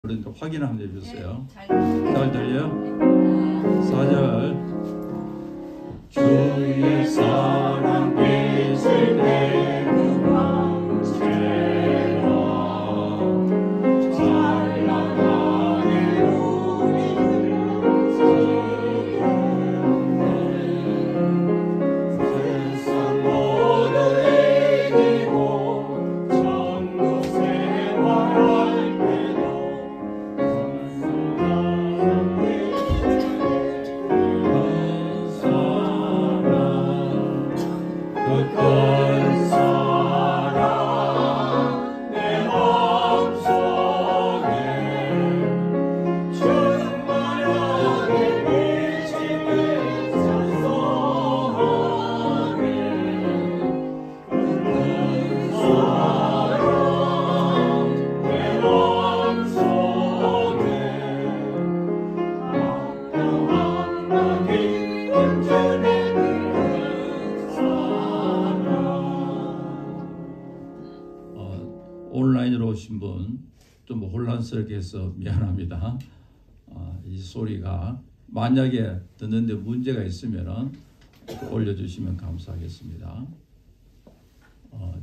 그러니까 확인 한번 해주세요. 잘 들려요? 4절 주의 사랑 빛을 내는 광채라 찬란하게 우리를 지켰네 세상 모두를 이기고 천국 생활할 때도 그 사랑 내 마음속에 충만하게 비치는 찬송하게 그 사랑 내 마음속에 한평한나 기쁨 주네 온라인으로 오신 분 좀 혼란스럽게 해서 미안합니다. 이 소리가 만약에 듣는데 문제가 있으면 올려주시면 감사하겠습니다.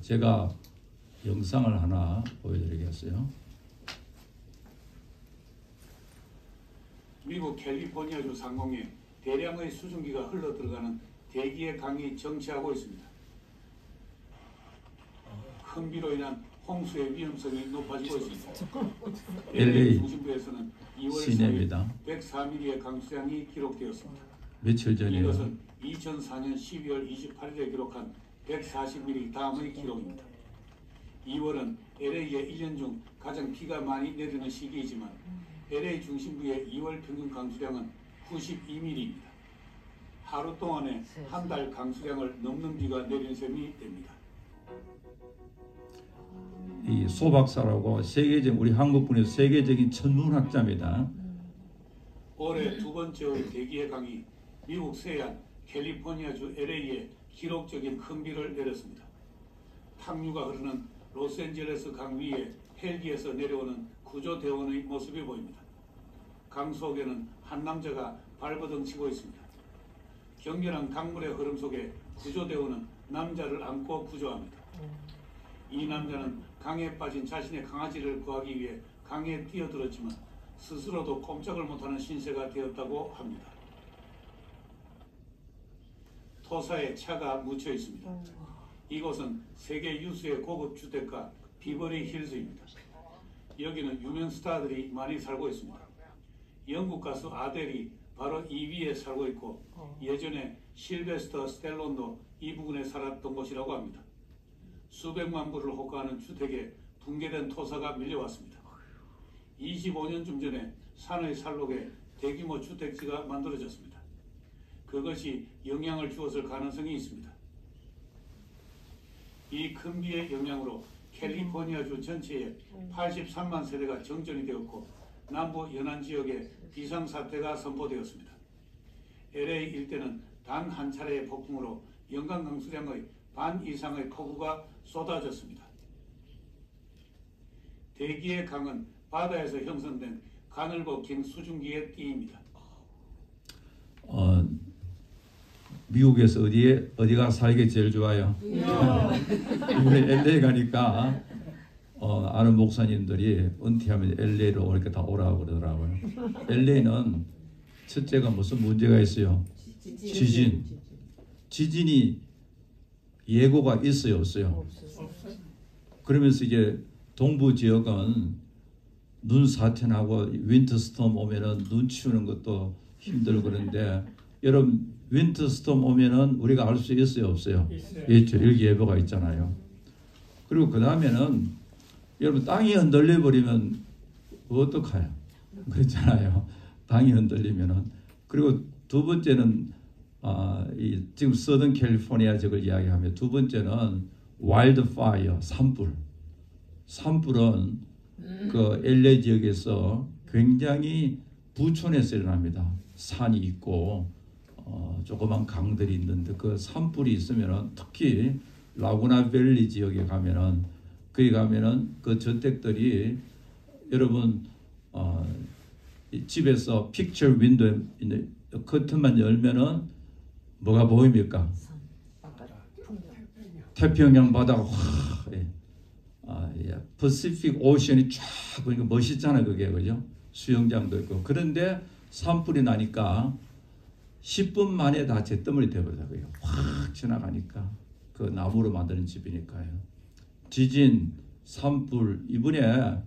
제가 영상을 하나 보여드리겠어요. 미국 캘리포니아주 상공에 대량의 수증기가 흘러들어가는 대기의 강이 정체하고 있습니다. 큰 비로 인한 홍수의 위험성이 높아지고 있습니다. LA 중심부에서는 2월 시내입니다. 104mm의 강수량이 기록되었습니다. 며칠 전이에요. 이것은 2004년 12월 28일에 기록한 140mm 다음의 기록입니다. 2월은 LA의 1년 중 가장 비가 많이 내리는 시기이지만 LA 중심부의 2월 평균 강수량은 92mm입니다. 하루 동안에 한 달 강수량을 넘는 비가 내린 셈이 됩니다. 이 소 박사라고 세계적 우리 한국분에서 세계적인 천문학자입니다. 올해 두 번째의 대기의 강이 미국 서해안 캘리포니아주 LA에 기록적인 큰 비를 내렸습니다. 탕류가 흐르는 로스앤젤레스 강 위에 헬기에서 내려오는 구조대원의 모습이 보입니다. 강 속에는 한 남자가 발버둥 치고 있습니다. 격렬한 강물의 흐름 속에 구조대원은 남자를 안고 구조합니다. 이 남자는 강에 빠진 자신의 강아지를 구하기 위해 강에 뛰어들었지만 스스로도 꼼짝을 못하는 신세가 되었다고 합니다. 토사에 차가 묻혀 있습니다. 이곳은 세계 유수의 고급 주택가 비버리 힐즈입니다. 여기는 유명 스타들이 많이 살고 있습니다. 영국 가수 아델이 바로 이 위에 살고 있고 예전에 실베스터 스텔론도 이 부근에 살았던 곳이라고 합니다. 수백만 불을 호가하는 주택에 붕괴된 토사가 밀려왔습니다. 25년쯤 전에 산의 살록에 대규모 주택지가 만들어졌습니다. 그것이 영향을 주었을 가능성이 있습니다. 이 큰 비의 영향으로 캘리포니아주 전체에 83만 세대가 정전이 되었고 남부 연안 지역에 비상사태가 선포되었습니다. LA 일대는 단 한 차례의 폭풍으로 연간 강수량의 반 이상의 폭우가 쏟아졌습니다. 대기의 강은 바다에서 형성된 가늘고 긴 수증기의 띠입니다. 미국에서 어디가 살기 제일 좋아요? 우리 LA 가니까 아는 목사님들이 은퇴하면 LA로 이렇게 다 오라고 그러더라고요. LA는 첫째가 무슨 문제가 있어요? 지진이 예고가 있어요, 없어요? 그러면서 이제 동부 지역은 눈 사태나고 윈터스톰 오면은 눈 치우는 것도 힘들고 그런데 여러분 윈터스톰 오면은 우리가 알 수 있어요, 없어요? 있죠. 일기예보가 있잖아요. 그리고 그 다음에는 여러분 땅이 흔들려 버리면 어떡해요? 그렇잖아요. 땅이 흔들리면은. 그리고 두 번째는 지금 서던 캘리포니아 지역을 이야기하면 두 번째는 와일드 파이어, 산불은 그 LA 지역에서 굉장히 부촌에서 일어납니다. 산이 있고 조그만 강들이 있는데 그 산불이 있으면은 특히 라구나 밸리 지역에 가면은 거기 가면은 그 저택들이 여러분 집에서 픽처 윈도에 있는 커튼만 열면은 뭐가 보입니까? 태평양 바다가 확, 퍼시픽 오션이 쫙 보니까 멋있잖아요, 그게. 그죠? 수영장도 있고. 그런데 산불이 나니까 10분 만에 다 잿더미이 되어버리더라고요. 확 지나가니까. 그 나무로 만드는 집이니까요. 지진, 산불. 이번에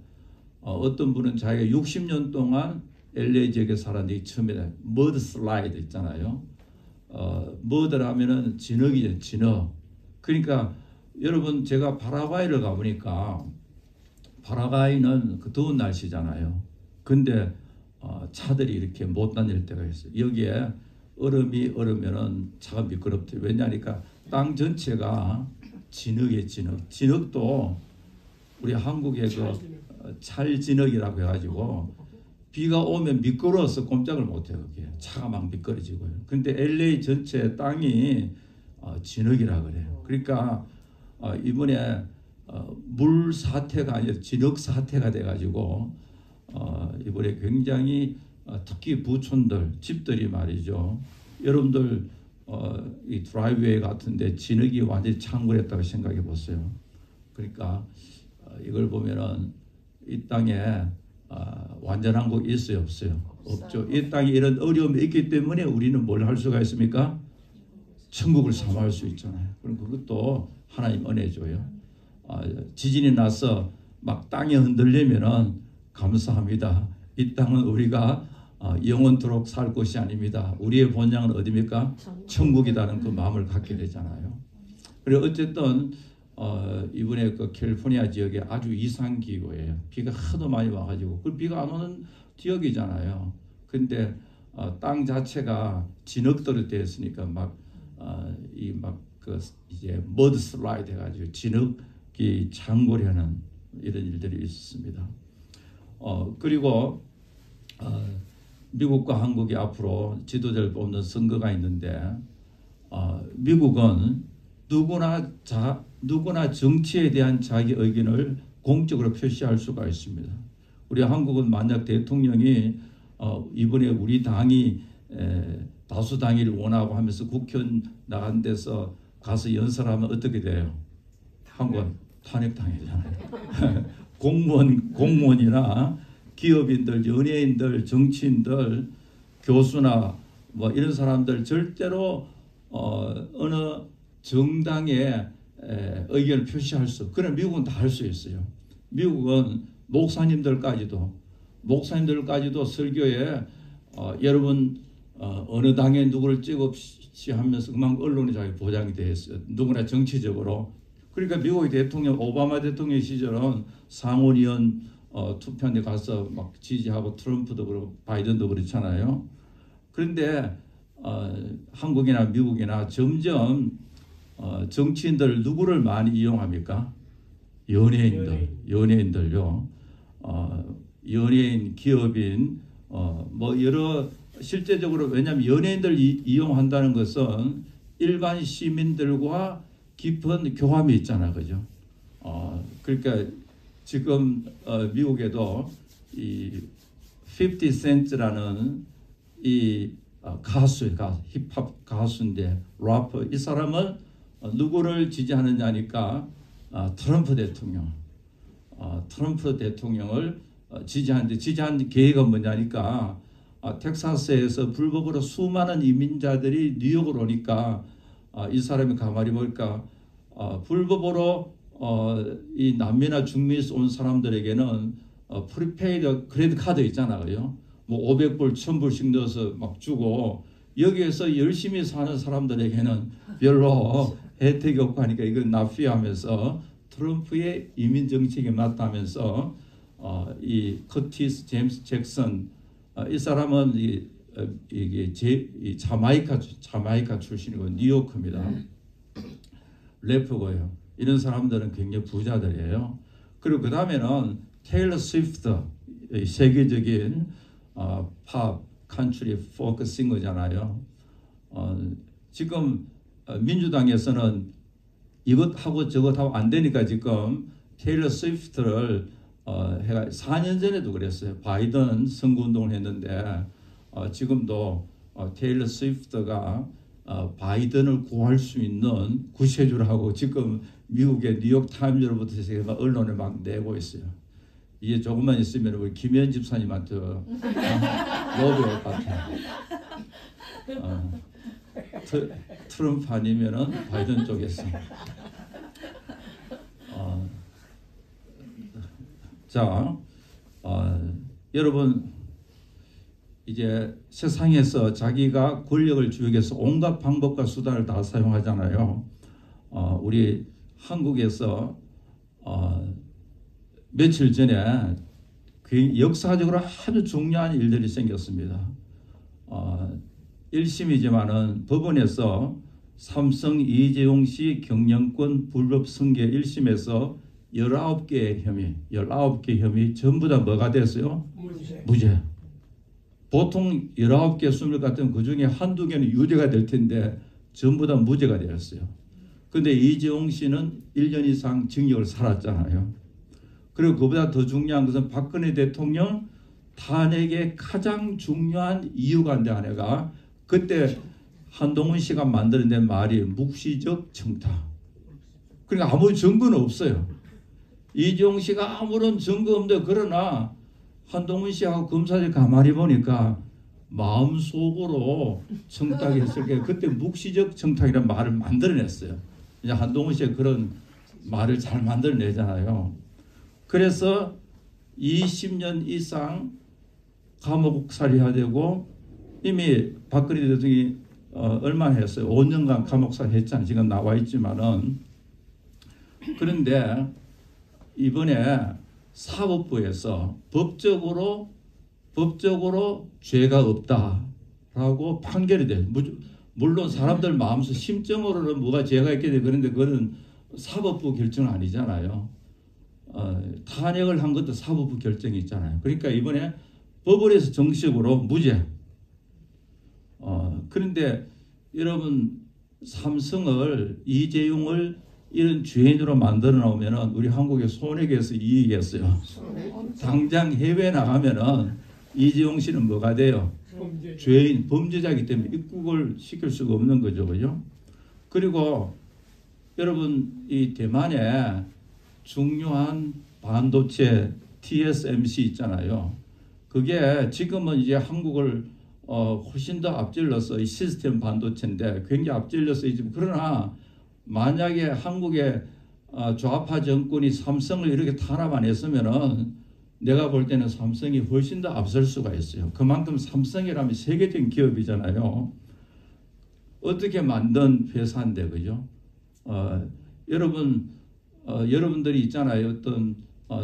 어떤 분은 자기가 60년 동안 LA 지역에 살았는데 처음에 머드 슬라이드 있잖아요. 머드라면은 진흙이죠, 진흙. 그러니까 여러분, 제가 파라과이를 가보니까 파라과이는 그 더운 날씨잖아요. 근데 차들이 이렇게 못 다닐 때가 있어요. 여기에 얼음이 얼으면은 차가 미끄럽대요. 왜냐하니까 땅 전체가 진흙이에요, 진흙. 진흙도 우리 한국의 그 찰진흙이라고 해가지고 비가 오면 미끄러워서 꼼짝을 못해요. 그게 차가 막 미끄러지고요. 근데 LA 전체 땅이 진흙이라 그래요. 그러니까 이번에 물 사태가 아니라 진흙 사태가 돼가지고 이번에 굉장히 특히 부촌들, 집들이 말이죠. 여러분들 이 드라이브웨이 같은데 진흙이 완전히 창궐했다고 생각해 보세요. 그러니까 이걸 보면은 이 땅에 완전한 곳 있어요, 없어요? 없죠. 이 땅에 이런 어려움이 있기 때문에 우리는 뭘 할 수가 있습니까? 천국을 사모할 수 있잖아요. 그럼 그것도 하나님 은혜 줘요. 지진이 나서 막 땅이 흔들리면은 감사합니다. 이 땅은 우리가 영원토록 살 곳이 아닙니다. 우리의 본향은 어디입니까? 천국이라는 그 마음을 갖게 되잖아요. 그리고 어쨌든 이번에 그 캘리포니아 지역에 아주 이상 기후예요. 비가 하도 많이 와가지고 그 비가 안 오는 지역이잖아요. 근데 땅 자체가 진흙들이 되었으니까 그 이제 머드 슬라이드 해가지고 진흙이 창궐하는 이런 일들이 있었습니다. 그리고 미국과 한국이 앞으로 지도자를 뽑는 선거가 있는데 미국은 누구나 정치에 대한 자기 의견을 공적으로 표시할 수가 있습니다. 우리 한국은 만약 대통령이 이번에 우리 당이 다수 당의를 원하고 하면서 국회의원 나간 데서 가서 연설하면 어떻게 돼요? 한국은 탄핵당이잖아요. 공무원이나 기업인들, 연예인들, 정치인들, 교수나 뭐 이런 사람들 절대로 어느 정당의 의견을 표시할 수 없어요. 그럼 미국은 다 할 수 있어요. 미국은 목사님들까지도 설교에 여러분 어느 당에 누구를 찍읍시 하면서 그만큼 언론이 자기 보장이 되어 있어요. 누구나 정치적으로. 그러니까 미국의 대통령 오바마 대통령 시절은 상원의원 투표한데 가서 막 지지하고 트럼프도 그렇고 바이든도 그렇잖아요. 그런데 한국이나 미국이나 점점 정치인들 누구를 많이 이용합니까? 연예인들요. 연예인, 기업인, 뭐 여러 실제적으로 왜냐하면 연예인들 이용한다는 것은 일반 시민들과 깊은 교감이 있잖아, 그죠? 그러니까 지금 미국에도 이 50 센트라는 이 힙합 가수인데 래퍼 이 사람은 누구를 지지하느냐니까 트럼프 대통령을 지지하는데 지지한 계획은 뭐냐니까 텍사스에서 불법으로 수많은 이민자들이 뉴욕으로 오니까 이 사람이 가만히 보니까 불법으로 이 남미나 중미에서 온 사람들에게는 프리페이드 크레딧 카드 있잖아요. 뭐 500불, 1000불씩 넣어서 막 주고 여기에서 열심히 사는 사람들에게는 별로 혜택이 없고 하니까 이걸 납fi하면서 트럼프의 이민 정책에 맞다면서 이 커티스 제임스 잭슨 이 사람은 이게 자마이카 출신이고 뉴요커입니다. 래퍼고요. 이런 사람들은 굉장히 부자들이에요. 그리고 그 다음에는 테일러 스위프트 세계적인 팝, 컨트리, 포크 싱어잖아요. 지금 민주당에서는 이것하고 저것하고 안 되니까 지금 테일러 스위프트를 해가 4년 전에도 그랬어요. 바이든 선거운동을 했는데 지금도 테일러 스위프트가 바이든을 구할 수 있는 구세주라고 지금 미국의 뉴욕 타임즈로부터 제가 언론에 막 내고 있어요. 이게 조금만 있으면 우리 김현 집사님한테 노벨 같아요. 트럼프 아니면은 바이든 쪽에서. 자, 여러분 이제 세상에서 자기가 권력을 주기 위해서 온갖 방법과 수단을 다 사용하잖아요. 우리 한국에서 며칠 전에 역사적으로 아주 중요한 일들이 생겼습니다. 1심이지만은 법원에서 삼성 이재용 씨 경영권 불법 승계 1심에서 19개의 혐의 전부 다 뭐가 됐어요? 무죄. 보통 19개, 20개 같은 그 중에 한두 개는 유죄가 될 텐데 전부 다 무죄가 되었어요. 근데 이재용 씨는 1년 이상 징역을 살았잖아요. 그리고 그보다 더 중요한 것은 박근혜 대통령 탄핵의 가장 중요한 이유가 있는데 하나가 그때 한동훈 씨가 만들어낸 말이 묵시적 청탁. 그러니까 아무 증거는 없어요. 이재용 씨가 아무런 증거 없는데 그러나 한동훈 씨하고 검사들 가만히 보니까 마음속으로 청탁했을 때 그때 묵시적 청탁이라는 말을 만들어냈어요. 이제 한동훈 씨가 그런 말을 잘 만들어내잖아요. 그래서 20년 이상 감옥살이해야 되고 이미 박근혜 대통령이 얼마나 했어요? 5년간 감옥살이 했잖아요. 지금 나와 있지만은. 그런데 이번에 사법부에서 법적으로 죄가 없다라고 판결이 돼요. 물론 사람들 마음속 심정으로는 뭐가 죄가 있게 돼 그런데 그거는 사법부 결정은 아니잖아요. 탄핵을 한 것도 사법부 결정이 있잖아요. 그러니까 이번에 법원에서 정식으로 무죄. 그런데 여러분 삼성을 이재용을 이런 죄인으로 만들어 놓으면은 우리 한국의 손해계에서 이익이었어요. 당장 해외 나가면은 이재용 씨는 뭐가 돼요? 죄인, 범죄자이기 때문에 입국을 시킬 수가 없는 거죠, 그죠? 그리고 여러분 이 대만에 중요한 반도체 TSMC 있잖아요. 그게 지금은 이제 한국을 훨씬 더 앞질러서 이 시스템 반도체인데 굉장히 앞질러서 지금 그러나 만약에 한국의 좌파 정권이 삼성을 이렇게 탄압 했으면은 내가 볼 때는 삼성이 훨씬 더 앞설 수가 있어요. 그만큼 삼성이라면 세계적인 기업이잖아요. 어떻게 만든 회사인데 그죠? 여러분들이 있잖아요. 어떤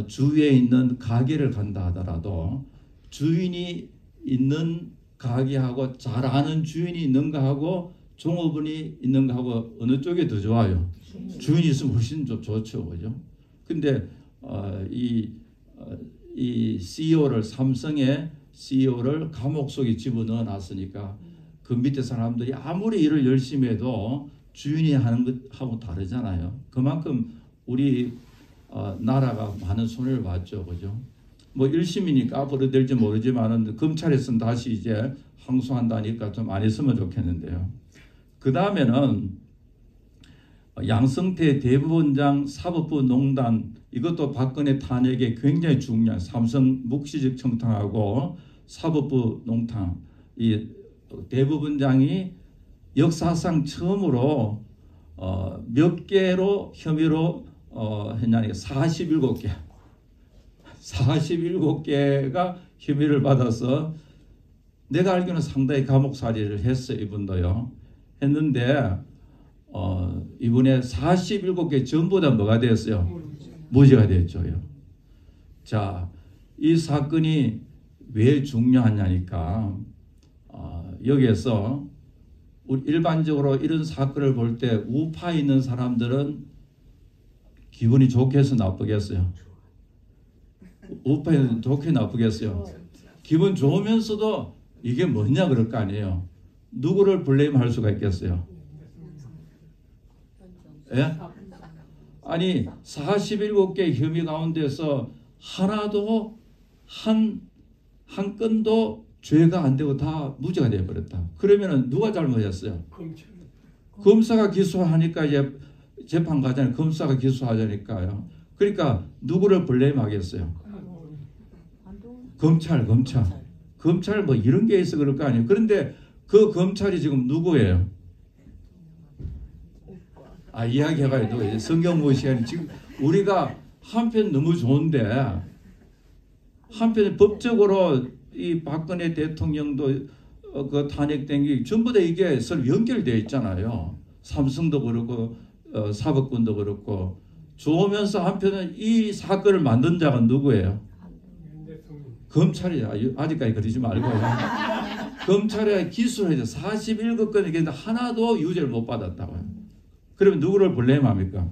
주위에 있는 가게를 간다 하더라도 주인이 있는 가게하고 잘 아는 주인이 있는가 하고 종업원이 있는가 하고 어느 쪽이 더 좋아요? 주인이 있으면 훨씬 좀 좋죠, 그죠? 근데 이 CEO를 삼성의 CEO를 감옥 속에 집어넣어 놨으니까 그 밑에 사람들이 아무리 일을 열심히 해도 주인이 하는 것하고 다르잖아요. 그만큼 우리 나라가 많은 손해를 봤죠, 그죠? 뭐 1심이니까 앞으로 될지 모르지만은 검찰에서는 다시 이제 항소한다니까 좀 안 했으면 좋겠는데요. 그 다음에는 양성태 대법원장 사법부 농단 이것도 박근혜 탄핵에 굉장히 중요한 삼성 묵시적 청탁하고 사법부 농단 이 대법원장이 역사상 처음으로 몇 개로 혐의로 했냐니까 47개가 혐의를 받아서 내가 알기로는 상당히 감옥살이를 했어요. 이분도요. 했는데 이번에 47개 전부 다 뭐가 되었어요? 무죄가 됐죠. 자, 이 사건이 왜 중요하냐니까 여기에서 우리 일반적으로 이런 사건을 볼 때 우파에 있는 사람들은 기분이 좋겠어 나쁘겠어요? 우파에는 좋게 나쁘겠어요? 기분 좋으면서도 이게 뭐냐 그럴 거 아니에요. 누구를 블레임할 수가 있겠어요? 예? 아니 47개 혐의 가운데서 하나도 한 건도 죄가 안 되고 다 무죄가 되어버렸다. 그러면은 누가 잘못했어요? 검사가 기소하니까 이제 재판 가잖아요. 검사가 기소하자니까요. 그러니까 누구를 블레임하겠어요? 검찰 뭐 이런 게 있어 그럴 거 아니에요. 그런데 그 검찰이 지금 누구예요? 이야기해가지고 성경 모의 시간이 지금 우리가 한편 너무 좋은데 한편 법적으로 이 박근혜 대통령도 그 탄핵된 게 전부 다 이게 서로 연결되어 있잖아요. 삼성도 그렇고 사법권도 그렇고. 좋으면서 한편은 이 사건을 만든 자가 누구예요? 검찰이야. 아직까지 그러지 말고요. 검찰에 기소를 해서 41건이 있는데 하나도 유죄를 못 받았다고요. 그러면 누구를 블레임합니까?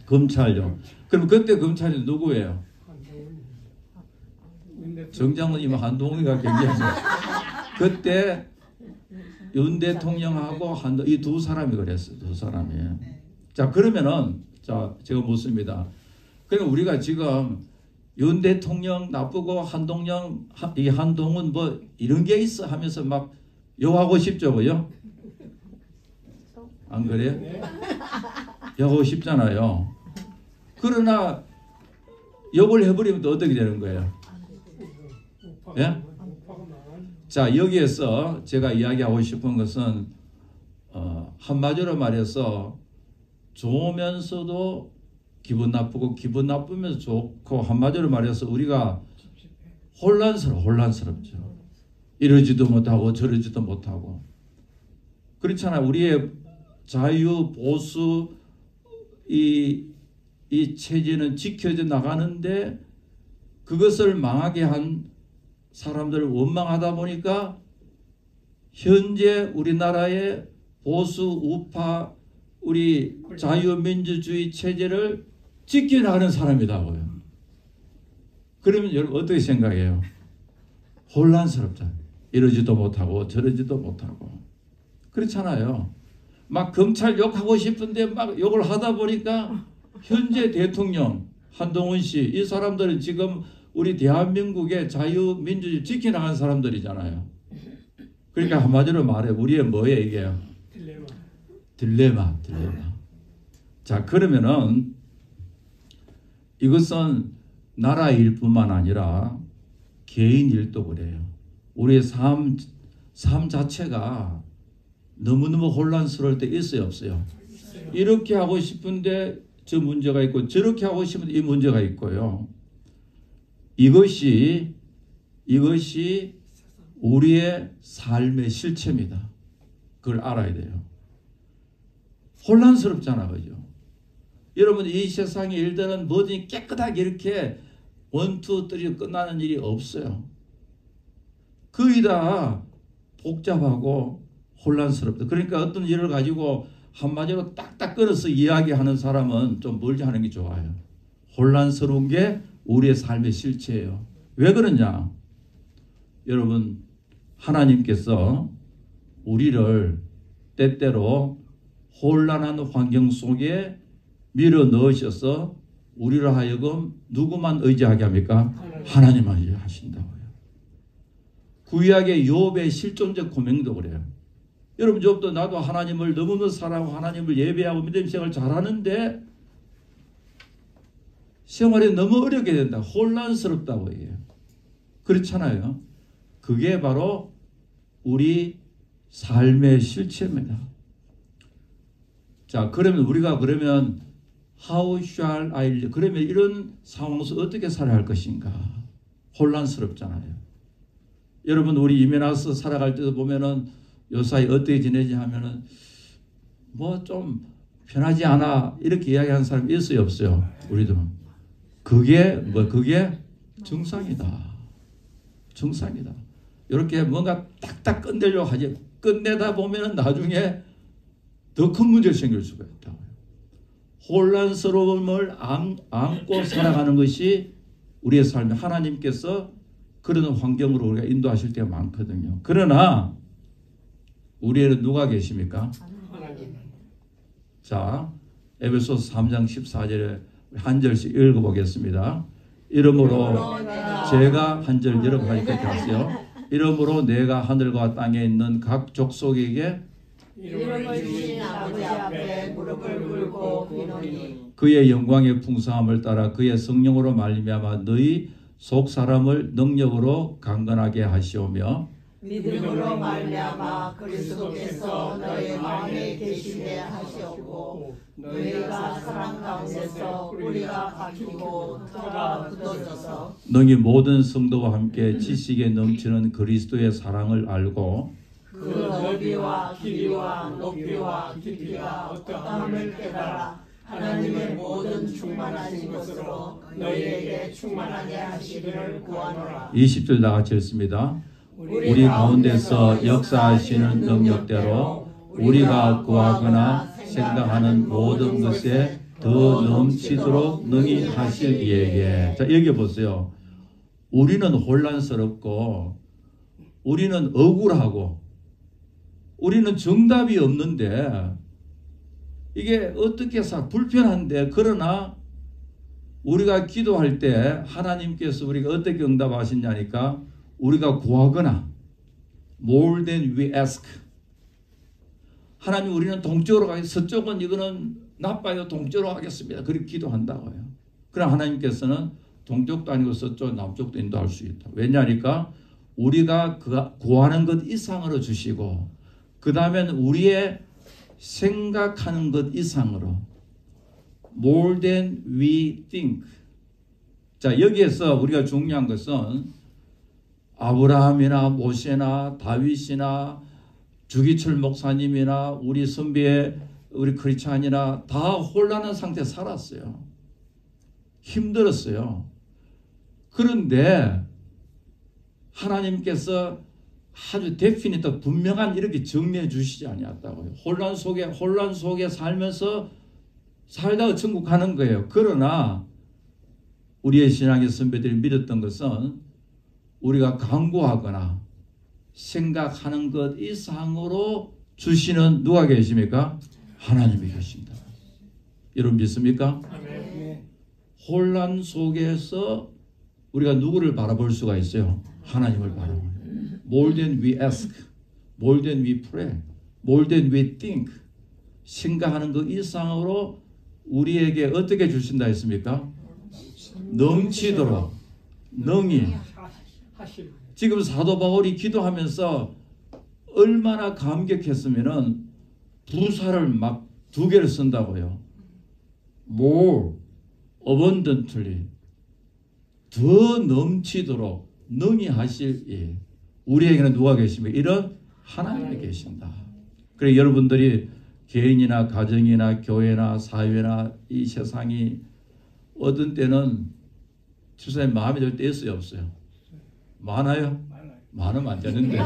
검찰요. 그럼 그때 검찰이 누구예요? 정장은 한동훈이가 경기하죠. 그때 윤 대통령하고 이 두 사람이 그랬어요. 두 사람이. 자, 그러면은 제가 묻습니다. 그러니까 우리가 지금 윤 대통령 나쁘고 한동훈 뭐 이런 게 있어 하면서 막 욕하고 싶죠, 뭐요? 안 그래요? 욕하고 싶잖아요. 그러나 욕을 해버리면 또 어떻게 되는 거예요? 예? 자, 여기에서 제가 이야기하고 싶은 것은 한마디로 말해서 좋으면서도 기분 나쁘고 기분 나쁘면서 좋고 한마디로 말해서 우리가 혼란스럽죠. 이러지도 못하고 저러지도 못하고 그렇잖아요. 우리의 자유 보수 이 체제는 지켜져 나가는데 그것을 망하게 한 사람들을 원망하다 보니까 현재 우리나라의 보수 우파 우리 자유민주주의 체제를 지켜나가는 사람이다고요. 그러면 여러분 어떻게 생각해요? 혼란스럽잖아요. 이러지도 못하고 저러지도 못하고 그렇잖아요. 막 검찰 욕하고 싶은데 막 욕을 하다 보니까 현재 대통령 한동훈 씨 이 사람들은 지금 우리 대한민국의 자유민주주의 지켜나가는 사람들이잖아요. 그러니까 한마디로 말해 우리의 뭐예요 이게? 딜레마. 자, 그러면은 이것은 나라 일뿐만 아니라 개인 일도 그래요. 우리의 삶 자체가 너무너무 혼란스러울 때 있어요, 없어요? 이렇게 하고 싶은데 저 문제가 있고 저렇게 하고 싶은데 이 문제가 있고요. 이것이 우리의 삶의 실체입니다. 그걸 알아야 돼요. 혼란스럽잖아, 그죠? 여러분 이 세상의 일들은 뭐든지 깨끗하게 이렇게 원투 쓰리 끝나는 일이 없어요. 거의 다 복잡하고 혼란스럽다. 그러니까 어떤 일을 가지고 한마디로 딱딱 끊어서 이야기하는 사람은 좀 멀리 하는 게 좋아요. 혼란스러운 게 우리의 삶의 실체예요. 왜 그러냐? 여러분 하나님께서 우리를 때때로 혼란한 환경 속에 밀어 넣으셔서 우리를 하여금 누구만 의지하게 합니까? 하나님만 의지하신다고요. 구약의 욥의 실존적 고백도 그래요. 여러분 욥도 나도 하나님을 너무너무 사랑하고 하나님을 예배하고 믿음 생활을 잘하는데 생활이 너무 어렵게 된다. 혼란스럽다고 해요. 그렇잖아요. 그게 바로 우리 삶의 실체입니다. 자, 그러면 우리가 how shall I live? 그러면 이런 상황에서 어떻게 살아야 할 것인가? 혼란스럽잖아요. 여러분 우리 이민 와서 살아갈 때도 보면은 요사이 어떻게 지내지 하면은 뭐 좀 편하지 않아 이렇게 이야기하는 사람이 있어요, 없어요? 우리도 그게 정상이다. 정상이다. 이렇게 뭔가 딱딱 끝내려고 하지 끝내다 보면은 나중에 더 큰 문제가 생길 수가 있다고요. 혼란스러움을 안고 살아가는 것이 우리의 삶에 하나님께서 그런 환경으로 우리가 인도하실 때가 많거든요. 그러나 우리에는 누가 계십니까? 하나님. 자, 에베소서 3장 14절에 한 절씩 읽어보겠습니다. 이러므로 제가 한 절 여러분 하니까 하세요. 이러므로 내가 하늘과 땅에 있는 각 족속에게 이름을 주신 아버지 앞에 무릎을 꿇고 비노니 그의 영광의 풍성함을 따라 그의 성령으로 말미암아 너희 속 사람을 능력으로 강건하게 하시오며 믿음으로 말미암아 그리스도께서 너희 마음에 계시게 하시옵고 너희가 사랑 가운데서 뿌리가 박히고 터가 굳어져서 능히 모든 성도와 함께 지식에 넘치는 그리스도의 사랑을 알고 그 넓이와 길이와 높이와 깊이가 어떠함을 깨달아 하나님의 모든 충만하신 것으로 너희에게 충만하게 하시기를 구하노라. 20절 다 같이 읽습니다. 우리 가운데서 역사하시는 능력대로 우리가 구하거나 생각하는 모든 것에 더 넘치도록 능히 하실 이에게. 자, 여기 보세요. 우리는 혼란스럽고 우리는 억울하고 우리는 정답이 없는데 이게 어떻게 불편한데 그러나 우리가 기도할 때 하나님께서 우리가 어떻게 응답하시냐니까 우리가 구하거나 more than we ask. 하나님 우리는 동쪽으로 가겠습니다. 서쪽은 이거는 나빠요. 동쪽으로 가겠습니다. 그렇게 기도한다고요. 그럼 하나님께서는 동쪽도 아니고 서쪽, 남쪽도 인도할 수 있다. 왜냐니까 우리가 구하는 것 이상으로 주시고 그 다음엔 우리의 생각하는 것 이상으로 more than we think. 자, 여기에서 우리가 중요한 것은 아브라함이나 모세나 다윗이나 주기철 목사님이나 우리 선배 우리 크리스찬이나 다 혼란한 상태에 살았어요. 힘들었어요. 그런데 하나님께서 아주 데피니트 분명한 이렇게 정리해 주시지 아니었다고요. 혼란 속에 살면서 살다가 천국 가는 거예요. 그러나 우리의 신앙의 선배들이 믿었던 것은 우리가 간구하거나 생각하는 것 이상으로 주시는 누가 계십니까? 하나님이 계십니다. 여러분 믿습니까? 네. 혼란 속에서 우리가 누구를 바라볼 수가 있어요? 하나님을 바라봐요. More than we ask, more than we pray, more than we think. 생각하는 것 이상으로 우리에게 어떻게 주신다 했습니까? 넘치도록 능히. 지금 사도 바울이 기도하면서 얼마나 감격했으면은 부사를 막 2개를 쓴다고요. more abundantly, 더 넘치도록 능히 하실 일. 우리에게는 누가 계십니까? 이런 하나님이 계신다. 그래 여러분들이 개인이나 가정이나 교회나 사회나 이 세상이 어떤 때는 집사님 마음에 들 때 있어요, 없어요? 많아요? 많으면 안 되는데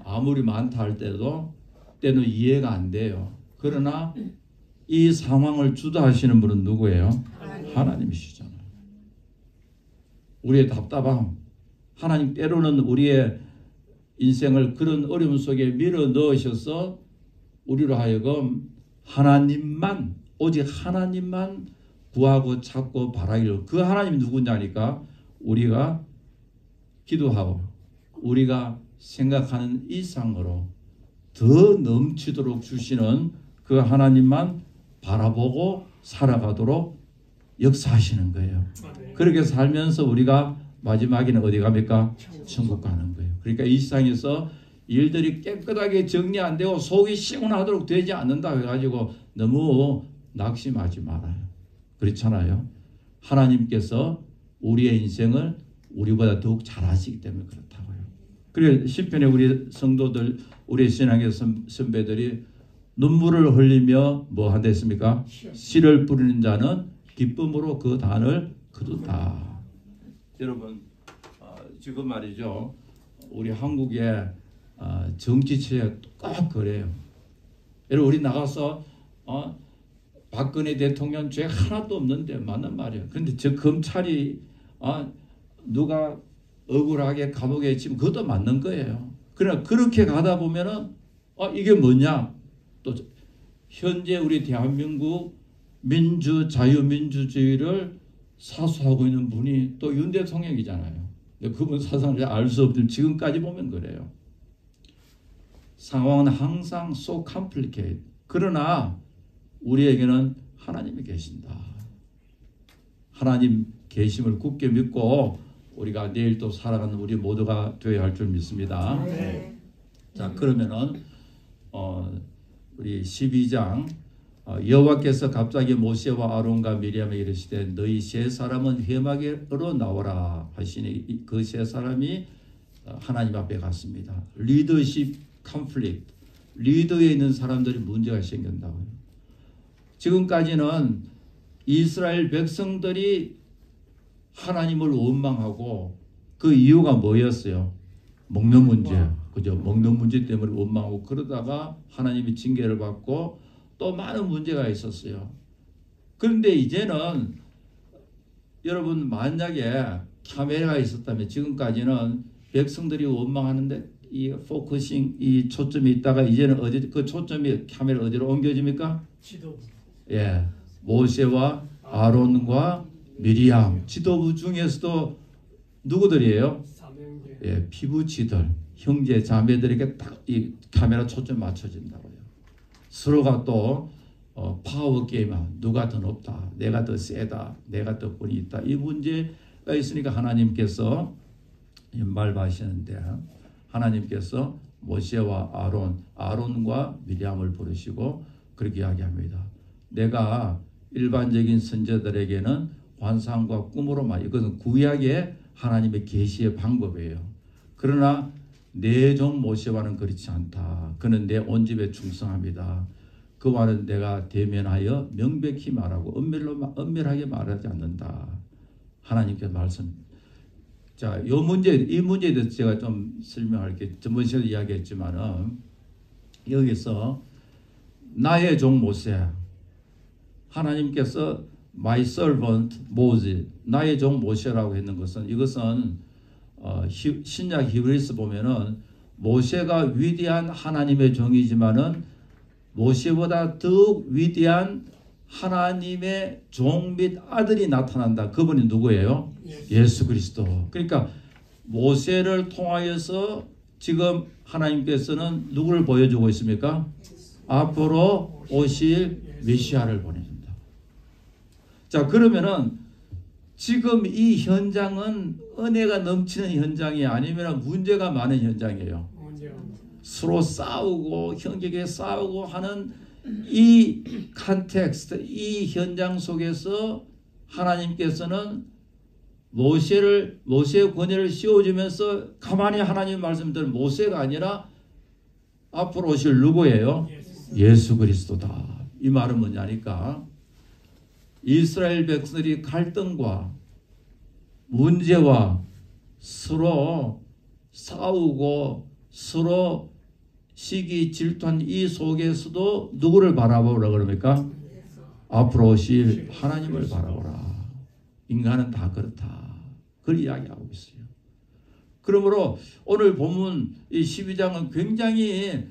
아무리 많다 할 때도 때는 이해가 안 돼요. 그러나 이 상황을 주도하시는 분은 누구예요? 하나님이시잖아요. 우리의 답답함, 하나님 때로는 우리의 인생을 그런 어려움 속에 밀어 넣으셔서 우리로 하여금 하나님만, 오직 하나님만 구하고 찾고 바라기를. 그 하나님이 누구냐니까 우리가 기도하고 우리가 생각하는 이상으로 더 넘치도록 주시는 그 하나님만 바라보고 살아가도록 역사하시는 거예요. 그렇게 살면서 우리가 마지막에는 어디 갑니까? 천국 가는 거예요. 그러니까 이 세상에서 일들이 깨끗하게 정리 안 되고 속이 시원하도록 되지 않는다 해가지고 너무 낙심하지 말아요. 그렇잖아요. 하나님께서 우리의 인생을 우리보다 더욱 잘 아시기 때문에 그렇다고요. 그래 시편에 우리 성도들, 우리 신앙의 선배들이 눈물을 흘리며 뭐 한댔습니까? 씨를 뿌리는 자는 기쁨으로 그 단을 거두다. 여러분 지금 말이죠. 우리 한국의 정치체가 꼭 그래요. 여러분 우리 나가서 박근혜 대통령 죄 하나도 없는데 맞는 말이에요. 그런데 저 검찰이 누가 억울하게 감옥에 치면 그것도 맞는 거예요. 그러나 그렇게 가다 보면은 이게 뭐냐? 또 현재 우리 대한민국 자유민주주의를 사수하고 있는 분이 또 윤 대통령이잖아요. 근데 그분 사상을 알 수 없지만 지금까지 보면 그래요. 상황은 항상 so complicated. 그러나 우리에게는 하나님이 계신다. 하나님 계심을 굳게 믿고 우리가 내일 또 살아가는 우리 모두가 되어야 할 줄 믿습니다. 네. 자, 그러면은 우리 12장 여호와께서 갑자기 모세와 아론과 미리암에게 이르시되 너희 세 사람은 회막으로 나오라 하시니 그 세 사람이 하나님 앞에 갔습니다. 리더십 컨플릭트, 리더에 있는 사람들이 문제가 생긴다고요. 지금까지는 이스라엘 백성들이 하나님을 원망하고 그 이유가 뭐였어요? 먹는 문제. 그죠? 먹는 문제 때문에 원망하고 그러다가 하나님이 징계를 받고 또 많은 문제가 있었어요. 그런데 이제는 여러분 만약에 카메라가 있었다면 지금까지는 백성들이 원망하는데 이 포커싱 이 초점이 있다가 이제는 어디 그 초점이 카메라 어디로 옮겨집니까? 지도부. 예, 모세와 아론과 미리암 지도부 중에서도 누구들이에요? 사명제. 예, 피부치들 형제 자매들에게 딱 이 카메라 초점 맞춰진다고요. 서로가 또 파워 게임 누가 더 높다, 내가 더 세다, 내가 더 권위 있다 이 문제가 있으니까 하나님께서 말하시는데 하나님께서 모세와 아론과 미리암을 부르시고 그렇게 이야기합니다. 내가 일반적인 선지자들에게는 환상과 꿈으로만 이것은 구약의 하나님의 계시의 방법이에요. 그러나 내 종 모세와는 그렇지 않다. 그는 내 온 집에 충성합니다. 그와는 내가 대면하여 명백히 말하고 엄밀하게 말하지 않는다. 하나님께 말씀. 자, 이 문제에 대해서 제가 좀 설명할게요. 저번 시간에 이야기했지만은 여기서 나의 종 모세, 하나님께서 my servant Moses, 나의 종 모세라고 했는 것은 이것은 신약 히브리서 보면은 모세가 위대한 하나님의 종이지만은 모세보다 더욱 위대한 하나님의 종 및 아들이 나타난다. 그분이 누구예요? 예수 그리스도. 그러니까 모세를 통하여서 지금 하나님께서는 누구를 보여주고 있습니까? 앞으로 오실 메시아를 보내준다. 자, 그러면은 지금 이 현장은 은혜가 넘치는 현장이 아니면 문제가 많은 현장이에요. 서로 싸우고 형제에게 싸우고 하는 이 컨텍스트, 이 현장 속에서 하나님께서는 모세의 권위를 씌워주면서 가만히 하나님 말씀대로 모세가 아니라 앞으로 오실 누구예요? 예수 그리스도다. 이 말은 뭐냐니까 이스라엘 백성들이 갈등과 문제와 서로 싸우고 서로 시기 질투한 이 속에서도 누구를 바라보라 그럽니까? 앞으로 오실 하나님을 바라보라. 인간은 다 그렇다. 그걸 이야기하고 있어요. 그러므로 오늘 본문 이 12장은 굉장히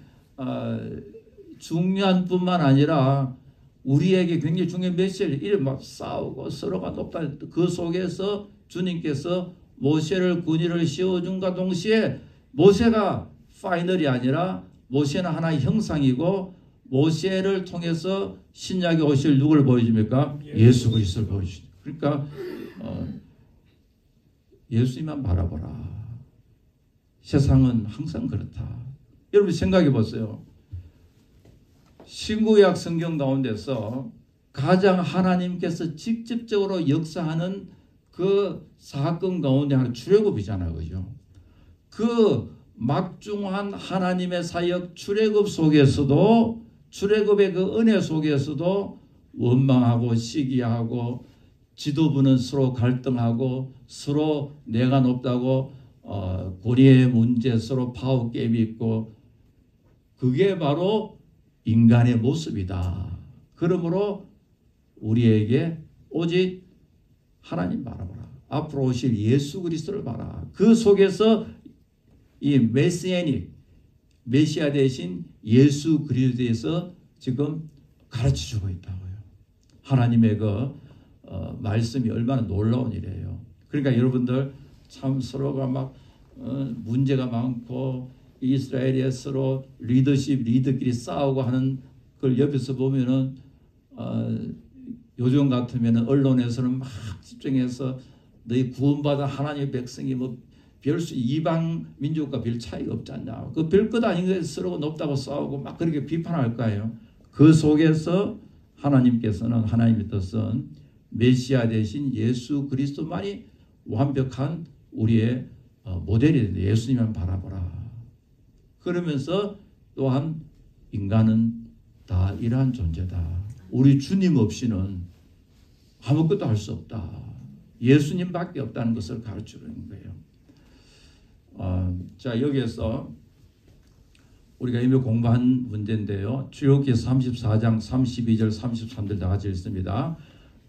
중요한 뿐만 아니라 우리에게 굉장히 중요한 메시지를 이래 막 싸우고 서로가 높다. 그 속에서 주님께서 모세를 군의를 씌워준과 동시에 모세가 파이널이 아니라 모세는 하나의 형상이고 모세를 통해서 신약에 오실 누구를 보여줍니까? 예수 그리스도를 보여줍니다. 그러니까 예수님만 바라보라. 세상은 항상 그렇다. 여러분 생각해 보세요. 신구약 성경 가운데서 가장 하나님께서 직접적으로 역사하는 그 사건 가운데 하나 출애굽이잖아요. 그죠? 그 막중한 하나님의 사역 출애굽 속에서도 출애굽의 그 은혜 속에서도 원망하고 시기하고 지도부는 서로 갈등하고 서로 내가 높다고 권위의 문제 서로 파워 게임이 있고 그게 바로 인간의 모습이다. 그러므로 우리에게 오직 하나님 바라보라. 앞으로 오실 예수 그리스도를 바라. 그 속에서 이 메시아닉 메시아 대신 예수 그리스도에서 지금 가르쳐주고 있다고요. 하나님의 그 말씀이 얼마나 놀라운 일이에요. 그러니까 여러분들 참 서로가 막 문제가 많고 이스라엘에 서로 리더끼리 싸우고 하는 걸 옆에서 보면은 요즘 같으면은 언론에서는 막 집중해서 너희 구원받아 하나님의 백성이 뭐 별수 이방 민족과 별 차이가 없지 않냐. 그 별것 아닌 것에 서로 높다고 싸우고 막 그렇게 비판할 거예요. 그 속에서 하나님께서는 하나님의 뜻은 메시아 대신 예수 그리스도만이 완벽한 우리의 모델이 되는데 예수님만 바라보라. 그러면서 또한 인간은 다 이러한 존재다. 우리 주님 없이는 아무것도 할 수 없다. 예수님밖에 없다는 것을 가르치는 거예요. 자, 여기에서 우리가 이미 공부한 문제인데요. 출애굽기 34장 32절 33절 다 같이 읽습니다.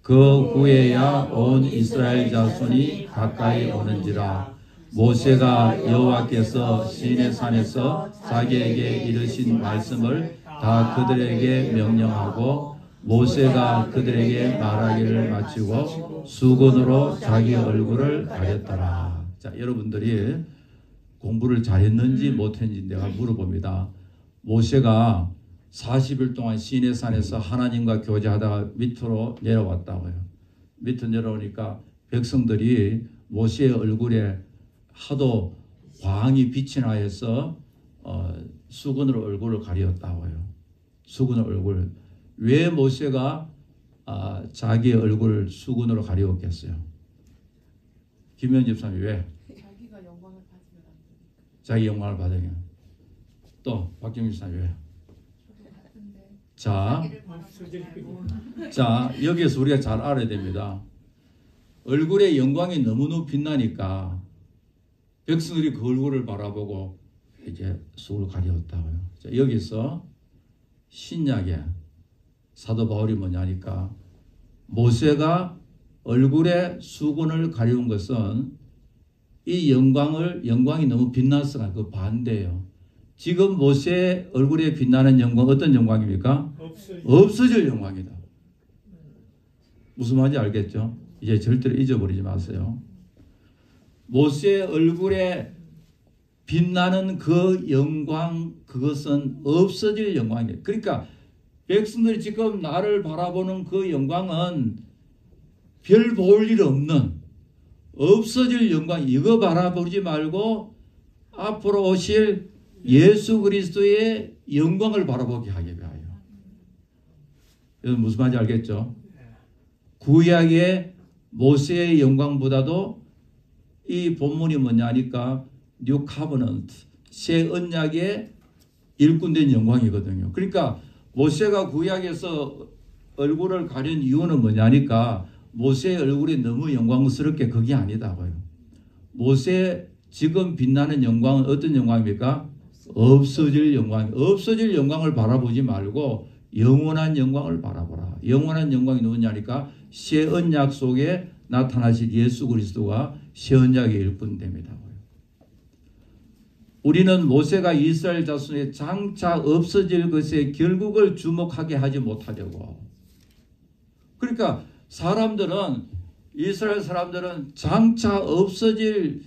그 후에야 온 이스라엘 자손이 가까이 오는지라 모세가 여호와께서 시내 산에서 자기에게 이르신 말씀을 다 그들에게 명령하고 모세가 그들에게 말하기를 마치고 수건으로 자기 얼굴을 가렸더라. 자, 여러분들이 공부를 잘했는지 못했는지 내가 물어봅니다. 모세가 40일 동안 시내산에서 하나님과 교제하다가 밑으로 내려왔다고요. 밑으로 내려오니까 백성들이 모세의 얼굴에 하도 광이 빛이 나 해서 수건으로 얼굴을 가렸다고요. 수건으로 얼굴. 왜 모세가 자기의 얼굴을 수건으로 가리웠겠어요? 김현 집사님 왜? 자기가 영광을 받으면 안 되니까. 자기 영광을 받으면. 또 박경민 집사님 왜? 자, 여기에서 우리가 잘 알아야 됩니다. 얼굴의 영광이 너무너무 빛나니까 백성들이 그 얼굴을 바라보고 이제 수건을 가리웠다고요. 자, 여기서 신약에 사도 바울이 뭐냐니까 모세가 얼굴에 수건을 가리운 것은 이 영광이 너무 빛났으나 그 반대예요. 지금 모세의 얼굴에 빛나는 영광 어떤 영광입니까? 없어질 영광이다. 무슨 말인지 알겠죠? 이제 절대로 잊어버리지 마세요. 모세의 얼굴에 빛나는 그 영광 그것은 없어질 영광이에요. 그러니까 백성들이 지금 나를 바라보는 그 영광은 별 볼 일 없는 없어질 영광 이거 바라보지 말고 앞으로 오실 예수 그리스도의 영광을 바라보게 하게 하여. 여러분 무슨 말인지 알겠죠? 구약의 모세의 영광보다도 이 본문이 뭐냐니까 뉴 카버넌트 새 언약의 일꾼된 영광이거든요. 그러니까 모세가 구약에서 얼굴을 가린 이유는 뭐냐니까 모세의 얼굴이 너무 영광스럽게 그게 아니다고요. 모세 지금 빛나는 영광은 어떤 영광입니까? 없어질 영광. 없어질 영광을 바라보지 말고 영원한 영광을 바라보라. 영원한 영광이 누구냐니까 새 언약 속에 나타나실 예수 그리스도가 새 언약의 일꾼됩니다. 우리는 모세가 이스라엘 자손의 장차 없어질 것에 결국을 주목하게 하지 못하려고. 그러니까 이스라엘 사람들은 장차 없어질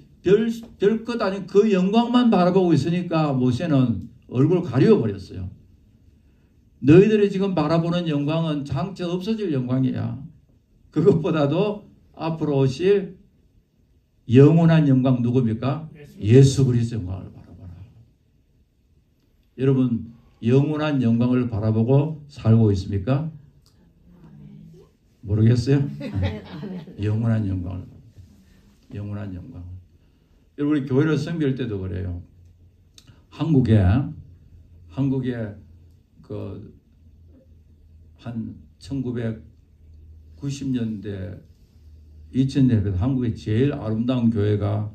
별것 아닌 그 영광만 바라보고 있으니까 모세는 얼굴을 가려버렸어요. 너희들이 지금 바라보는 영광은 장차 없어질 영광이야. 그것보다도 앞으로 오실 영원한 영광 누굽니까? 예수 그리스도 영광을 바라봐라. 여러분 영원한 영광을 바라보고 살고 있습니까? 모르겠어요? 영원한 영광을. 영원한 영광. 여러분 우리 교회를 섬길 때도 그래요. 한국에 그 한 1990년대 2000년대 한국의 제일 아름다운 교회가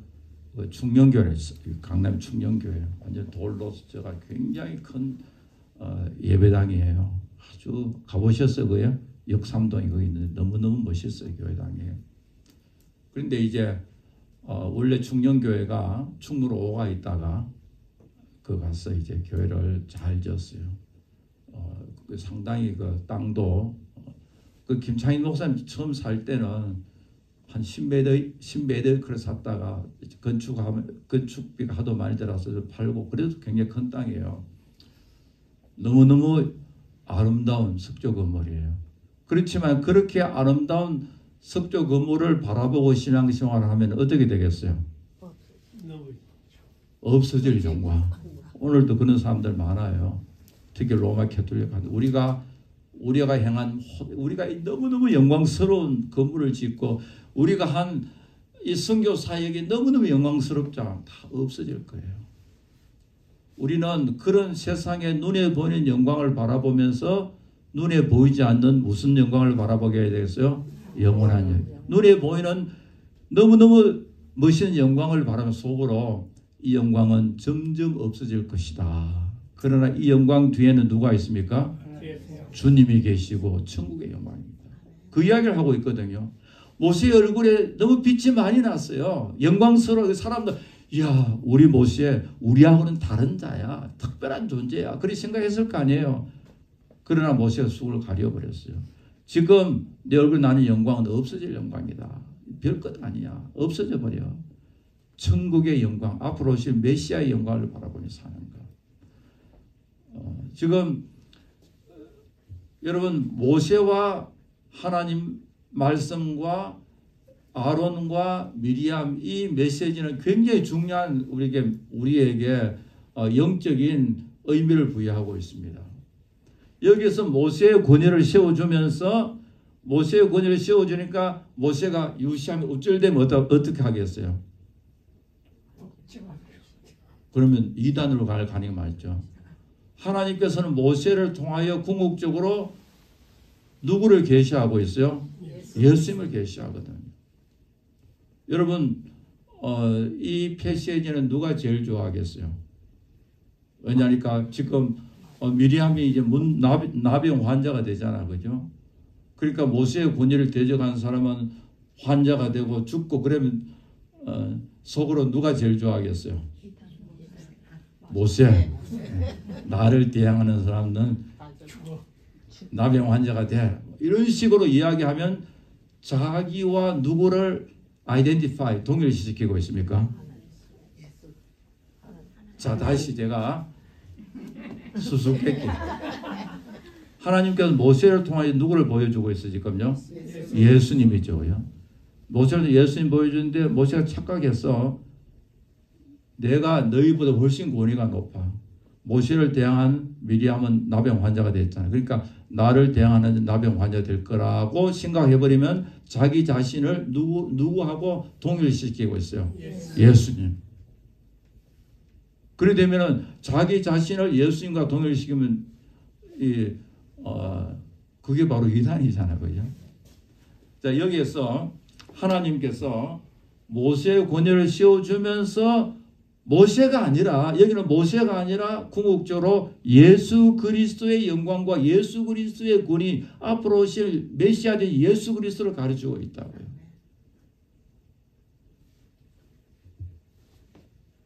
충령교회였어요. 강남 충령교회. 완전 돌로 제가 굉장히 큰 예배당이에요. 아주 가보셨어요, 그요? 역삼동이 거기 있는데 너무너무 멋있어요, 교회당이. 그런데 이제 원래 충령교회가 충무로 5가 있다가 그 가서 이제 교회를 잘 지었어요. 상당히 그 땅도 그 김창인 목사님 처음 살 때는 한 10m 그래 샀다가 건축비가 하도 많이 들어서 팔고 그래도 굉장히 큰 땅이에요. 너무너무 아름다운 석조 건물이에요. 그렇지만 그렇게 아름다운 석조 건물을 바라보고 신앙생활을 하면 어떻게 되겠어요? 없어질 영광. 오늘도 그런 사람들 많아요. 특히 로마 캐톨릭한테 우리가 행한 우리가 너무너무 영광스러운 건물을 짓고 우리가 한 이 선교 사역이 너무너무 영광스럽잖아. 다 없어질 거예요. 우리는 그런 세상에 눈에 보이는 영광을 바라보면서 눈에 보이지 않는 무슨 영광을 바라보게 되겠어요? 영원한 영광. 눈에 보이는 너무너무 멋있는 영광을 바라면 속으로 이 영광은 점점 없어질 것이다. 그러나 이 영광 뒤에는 누가 있습니까? 주님이 계시고 천국의 영광입니다. 그 이야기를 하고 있거든요. 모세의 얼굴에 너무 빛이 많이 났어요. 영광스러워. 사람들 이야 우리 모세 우리하고는 다른 자야. 특별한 존재야. 그렇게 생각했을 거 아니에요. 그러나 모세가 쑥을 가려버렸어요. 지금 내 얼굴 나는 영광은 없어질 영광이다. 별것 아니야. 없어져 버려. 천국의 영광, 앞으로 오실 메시아의 영광을 바라보며 사는 것. 지금 여러분 모세와 하나님 말씀과 아론과 미리암 이 메시지는 굉장히 중요한 우리에게 영적인 의미를 부여하고 있습니다. 여기서 모세의 권위를 세워주면서 모세의 권위를 세워주니까 모세가 유시하면 우쭐대면 어떻게 하겠어요? 그러면 이단으로 갈 가능성이 많죠. 하나님께서는 모세를 통하여 궁극적으로 누구를 계시하고 있어요? 예수님을 계시하거든요. 여러분 이 패시지는 누가 제일 좋아하겠어요? 왜냐니까 지금 미리암이 이제 나병 환자가 되잖아, 그죠? 그러니까 모세의 권위를 대적한 사람은 환자가 되고 죽고 그러면 속으로 누가 제일 좋아하겠어요? 모세. 나를 대항하는 사람은 나병 환자가 돼. 이런 식으로 이야기하면 자기와 누구를 아이덴티파이 동일시키고 있습니까? 자 다시 제가 수수께끼. 하나님께서 모세를 통하여 누구를 보여주고 있어 지금요? 예수님이죠. 모세를 예수님 보여주는데 모세가 착각했어. 내가 너희보다 훨씬 권위가 높아. 모세를 대항한 미리암은 나병 환자가 됐잖아요. 그러니까 나를 대항하는 나병 환자 될 거라고 생각해버리면 자기 자신을 누구하고 동일시키고 있어요. 예수님. 그래 되면은 자기 자신을 예수님과 동일시키면 그게 바로 이단이잖아요. 그죠? 자, 여기에서 하나님께서 모세의 권위를 씌워주면서 모세가 아니라 여기는 모세가 아니라 궁극적으로 예수 그리스도의 영광과 예수 그리스도의 권위 앞으로 오실 메시아된 예수 그리스도를 가르치고 있다고요.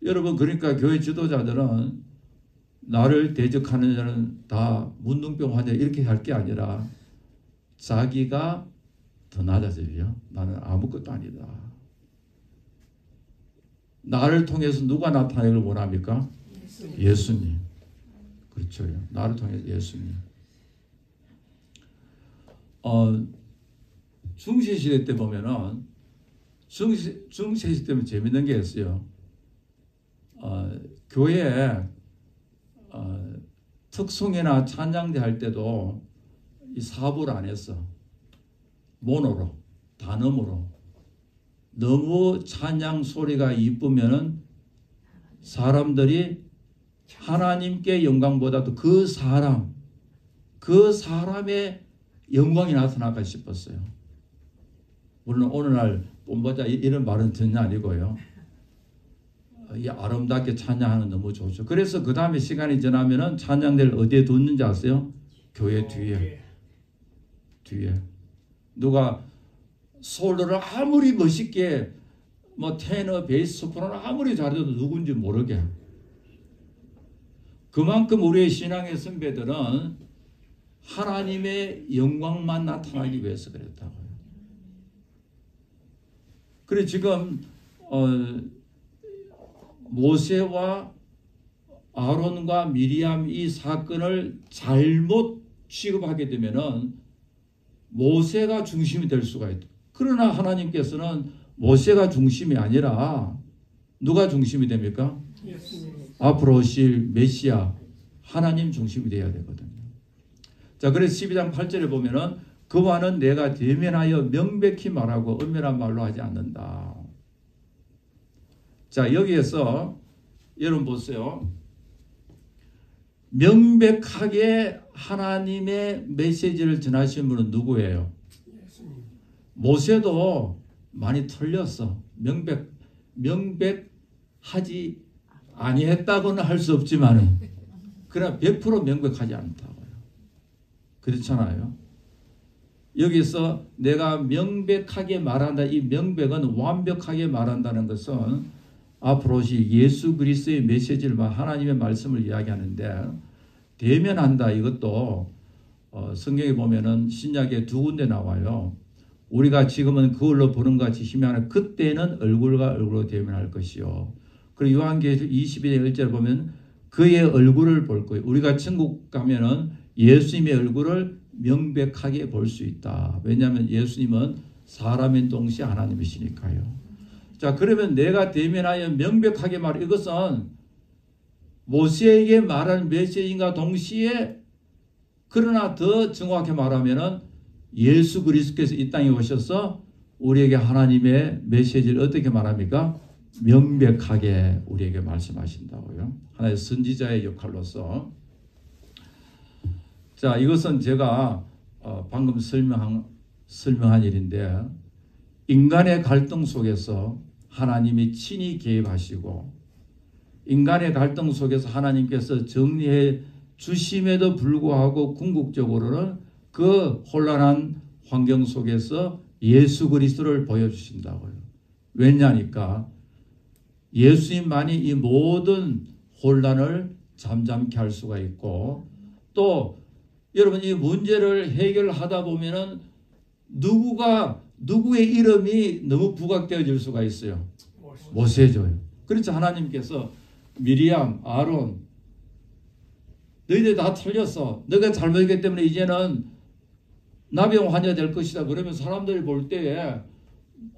여러분 그러니까 교회 지도자들은 나를 대적하는 자는 다 문둥병 환자 이렇게 할 게 아니라 자기가 더 낮아져요. 나는 아무것도 아니다. 나를 통해서 누가 나타나기를 원합니까? 예수님. 그렇죠. 나를 통해서 예수님. 중세시대 때 보면은 중세시대 때면 재밌는 게 있어요. 교회에 특송이나 찬양대 할 때도 이 사부를 안 했어. 모노로, 단음으로. 너무 찬양 소리가 이쁘면은 사람들이 하나님께 영광보다도 그 사람의 영광이 나타날까 싶었어요. 물론 오늘날 본보자 이런 말은 전혀 아니고요. 이 아름답게 찬양하는 너무 좋죠. 그래서 그 다음에 시간이 지나면은 찬양대를 어디에 뒀는지 아세요? 교회 뒤에. 누가 솔로를 아무리 멋있게 뭐 테너, 베이스, 소프라노 아무리 잘해도 누군지 모르게. 그만큼 우리의 신앙의 선배들은 하나님의 영광만 나타나기 위해서 그랬다고요. 그래 지금 모세와 아론과 미리암 이 사건을 잘못 취급하게 되면은 모세가 중심이 될 수가 있다. 그러나 하나님께서는 모세가 중심이 아니라 누가 중심이 됩니까? 앞으로 오실 메시아 하나님 중심이 되어야 되거든요. 자, 그래서 12장 8절에 보면은 그와는 내가 대면하여 명백히 말하고 은밀한 말로 하지 않는다. 자, 여기에서 여러분 보세요. 명백하게 하나님의 메시지를 전하신 분은 누구예요? 모세도 많이 틀렸어. 명백하지 아니했다고는 할 수 없지만 그러나 100% 명백하지 않다고요. 그렇잖아요. 여기서 내가 명백하게 말한다. 이 명백은 완벽하게 말한다는 것은 앞으로 오실 예수 그리스도의 메시지를 하나님의 말씀을 이야기하는데 대면한다. 이것도 성경에 보면은 신약에 두 군데 나와요. 우리가 지금은 그걸로 보는 것 같이 희미하나 그때는 얼굴과 얼굴로 대면할 것이요. 그리고 요한계시록 22장 1절을 보면 그의 얼굴을 볼 거예요. 우리가 천국 가면은 예수님의 얼굴을 명백하게 볼 수 있다. 왜냐하면 예수님은 사람인 동시에 하나님이시니까요. 자, 그러면 내가 대면하여 명백하게 말해. 이것은 모세에게 말하는 메시지인가 동시에 그러나 더 정확히 말하면은 예수 그리스도께서 이 땅에 오셔서 우리에게 하나님의 메시지를 어떻게 말합니까? 명백하게 우리에게 말씀하신다고요. 하나의 선지자의 역할로서. 자, 이것은 제가 방금 설명한 일인데 인간의 갈등 속에서 하나님이 친히 개입하시고 인간의 갈등 속에서 하나님께서 정리해 주심에도 불구하고 궁극적으로는 그 혼란한 환경 속에서 예수 그리스도를 보여주신다고요. 왜냐니까 예수님만이 이 모든 혼란을 잠잠케 할 수가 있고 또 여러분 이 문제를 해결하다 보면은 누구의 이름이 너무 부각되어질 수가 있어요. 모세죠. 그렇죠. 하나님께서 미리암, 아론 너희들 다 틀렸어. 너가 잘못했기 때문에 이제는 나병 환자 될 것이다. 그러면 사람들이 볼 때에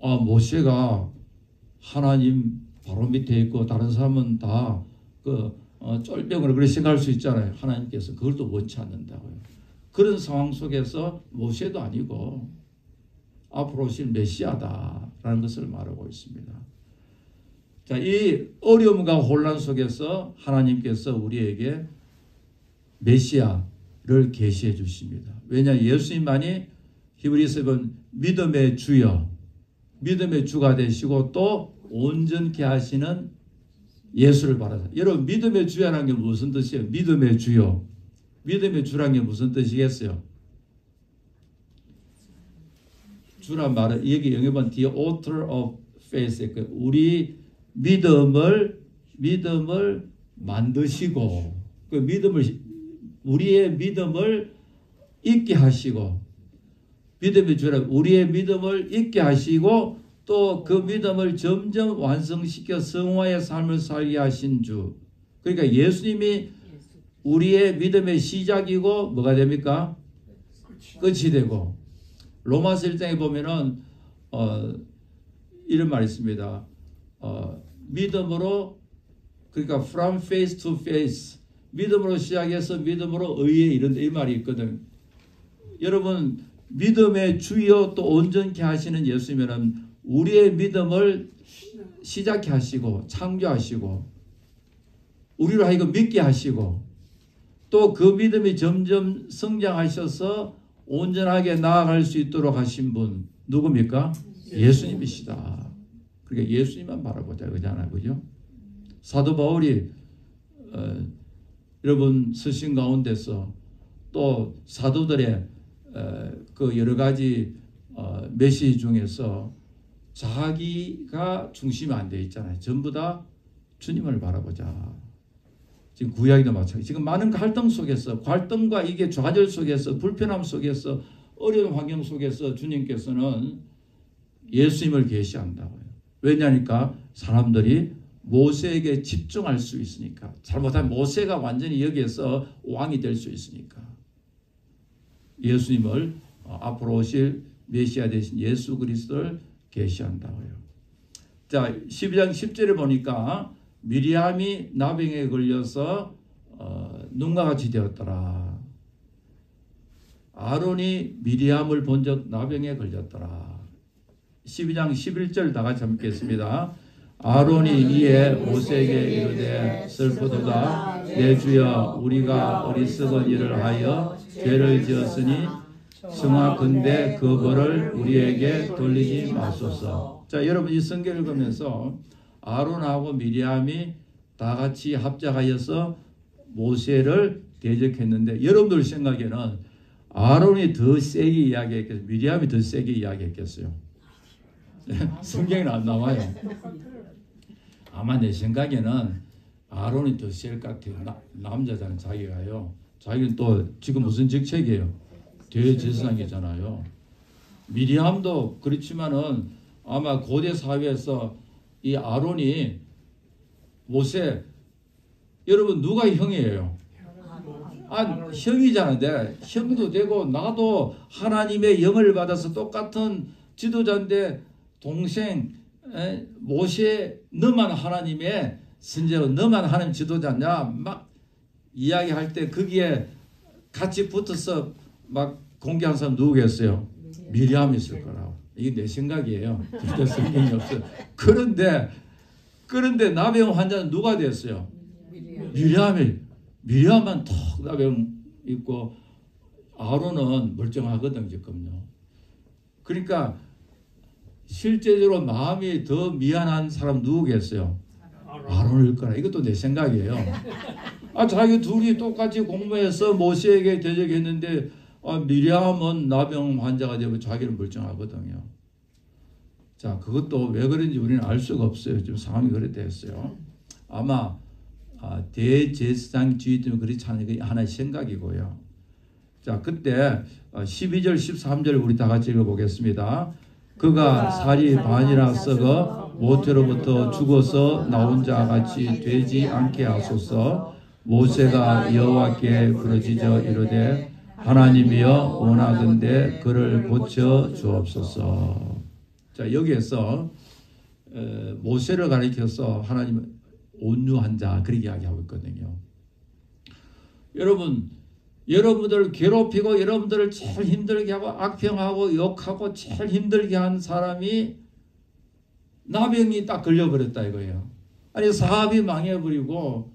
모세가 하나님 바로 밑에 있고 다른 사람은 다 쫄병으로 그렇게 생각할 수 있잖아요. 하나님께서 그걸 또 원치 않는다고요. 그런 상황 속에서 모세도 아니고 앞으로 오실 메시아다라는 것을 말하고 있습니다. 자, 이 어려움과 혼란 속에서 하나님께서 우리에게 메시아를 계시해 주십니다. 왜냐 예수님만이 히브리서에 보면 믿음의 주여, 믿음의 주가 되시고 또 온전케 하시는 예수를 바라다. 여러분 믿음의 주라는 게 무슨 뜻이에요? 믿음의 주요. 믿음의 주라는 게 무슨 뜻이겠어요? 주란 말은 여기 영어본 the author of faith. 우리 믿음을 만드시고 그 우리의 믿음을 있게 하시고 믿음의 주라 우리의 믿음을 있게 하시고 또 그 믿음을 점점 완성시켜 성화의 삶을 살게 하신 주. 그러니까 예수님이 우리의 믿음의 시작이고 뭐가 됩니까? 끝이 되고 로마서 1장에 보면은 이런 말이 있습니다. 믿음으로 그러니까 from faith to faith 믿음으로 시작해서 믿음으로 의에 이른다 이 말이 있거든. 여러분 믿음의 주여 또 온전케 하시는 예수님은 우리의 믿음을 시작케 하시고 창조하시고 우리로 하여금 믿게 하시고 또 그 믿음이 점점 성장하셔서 온전하게 나아갈 수 있도록 하신 분 누굽니까? 예수님이시다. 그러니까 예수님만 바라보자 그러잖아요. 그죠? 사도 바울이 여러분 서신 가운데서 또 사도들의 그 여러 가지 메시지 중에서 자기가 중심이 안 되어 있잖아요. 전부 다 주님을 바라보자. 지금 구약이도 마찬가지. 지금 많은 갈등 속에서, 갈등과 이게 좌절 속에서, 불편함 속에서, 어려운 환경 속에서 주님께서는 예수님을 계시한다고요. 왜냐니까 사람들이 모세에게 집중할 수 있으니까. 잘못하면 모세가 완전히 여기에서 왕이 될 수 있으니까. 예수님을 앞으로 오실 메시아 되신 예수 그리스도를 계시한다고요. 자, 12장 10절에 보니까 미리암이 나병에 걸려서 눈과 같이 되었더라. 아론이 미리암을 본 적 나병에 걸렸더라. 12장 11절 다 같이 한번 읽겠습니다. 아론이 이에 모세에게 이르되 슬프도다 내 주여 우리가 어리석은 일을 하여 죄를 지었으니 청하건대 그 벌을 우리에게 돌리지 마소서. 자, 여러분 이 성경 읽으면서 아론하고 미리암이 다 같이 합작하여서 모세를 대적했는데 여러분들 생각에는 아론이 더 세게 이야기했겠어요? 미리암이 더 세게 이야기했겠어요? 성경에는 안 나와요. 아마 내 생각에는 아론이 더 셀 것 같아요. 남자잖아요. 자기가요. 자기는 또 지금 무슨 직책이에요? 대제사장이잖아요. 미리암도 그렇지만은 아마 고대 사회에서 이 아론이 모세, 여러분 누가 형이에요? 형이잖아요. 형도 되고 나도 하나님의 영을 받아서 똑같은 지도자인데 동생 모세 너만 하나님의 선지자고 너만 하나님 지도자냐 막 이야기할 때 거기에 같이 붙어서 막 공개한 사람 누구겠어요? 미리암이 있을 거라고. 이게 내 생각이에요. 진짜 성경이 없어요. 그런데 나병 환자는 누가 됐어요? 미리암만 턱 나병 있고 아론은 멀쩡하거든 지금요. 그러니까 실제적으로 마음이 더 미안한 사람 누구겠어요? 아론일 거라. 이것도 내 생각이에요. 자기 둘이 똑같이 공부해서 모세에게 대적했는데 미리암은 나병 환자가 되고 자기는 멀쩡하거든요. 자, 그것도 왜 그런지 우리는 알 수가 없어요. 지금 상황이 그래 됐어요. 아마 대제사장주의 때문에 그렇지 않은 게 하나의 생각이고요. 자, 그때 12절 13절 우리 다 같이 읽어보겠습니다. 그가 살이 반이나 썩어 모태로부터 죽어서 나온 자 같이 되지 않게 하소서. 모세가 여호와께 부르짖어 이르되 하나님이여 원하건대 그를 고쳐 주옵소서. 자, 여기에서 모세를 가리켜서 하나님은 온유한 자 그렇게 이야기하고 있거든요. 여러분들 괴롭히고 여러분들을 제일 힘들게 하고 악평하고 욕하고 제일 힘들게 한 사람이 나병이 딱 걸려버렸다 이거예요. 아니 사업이 망해버리고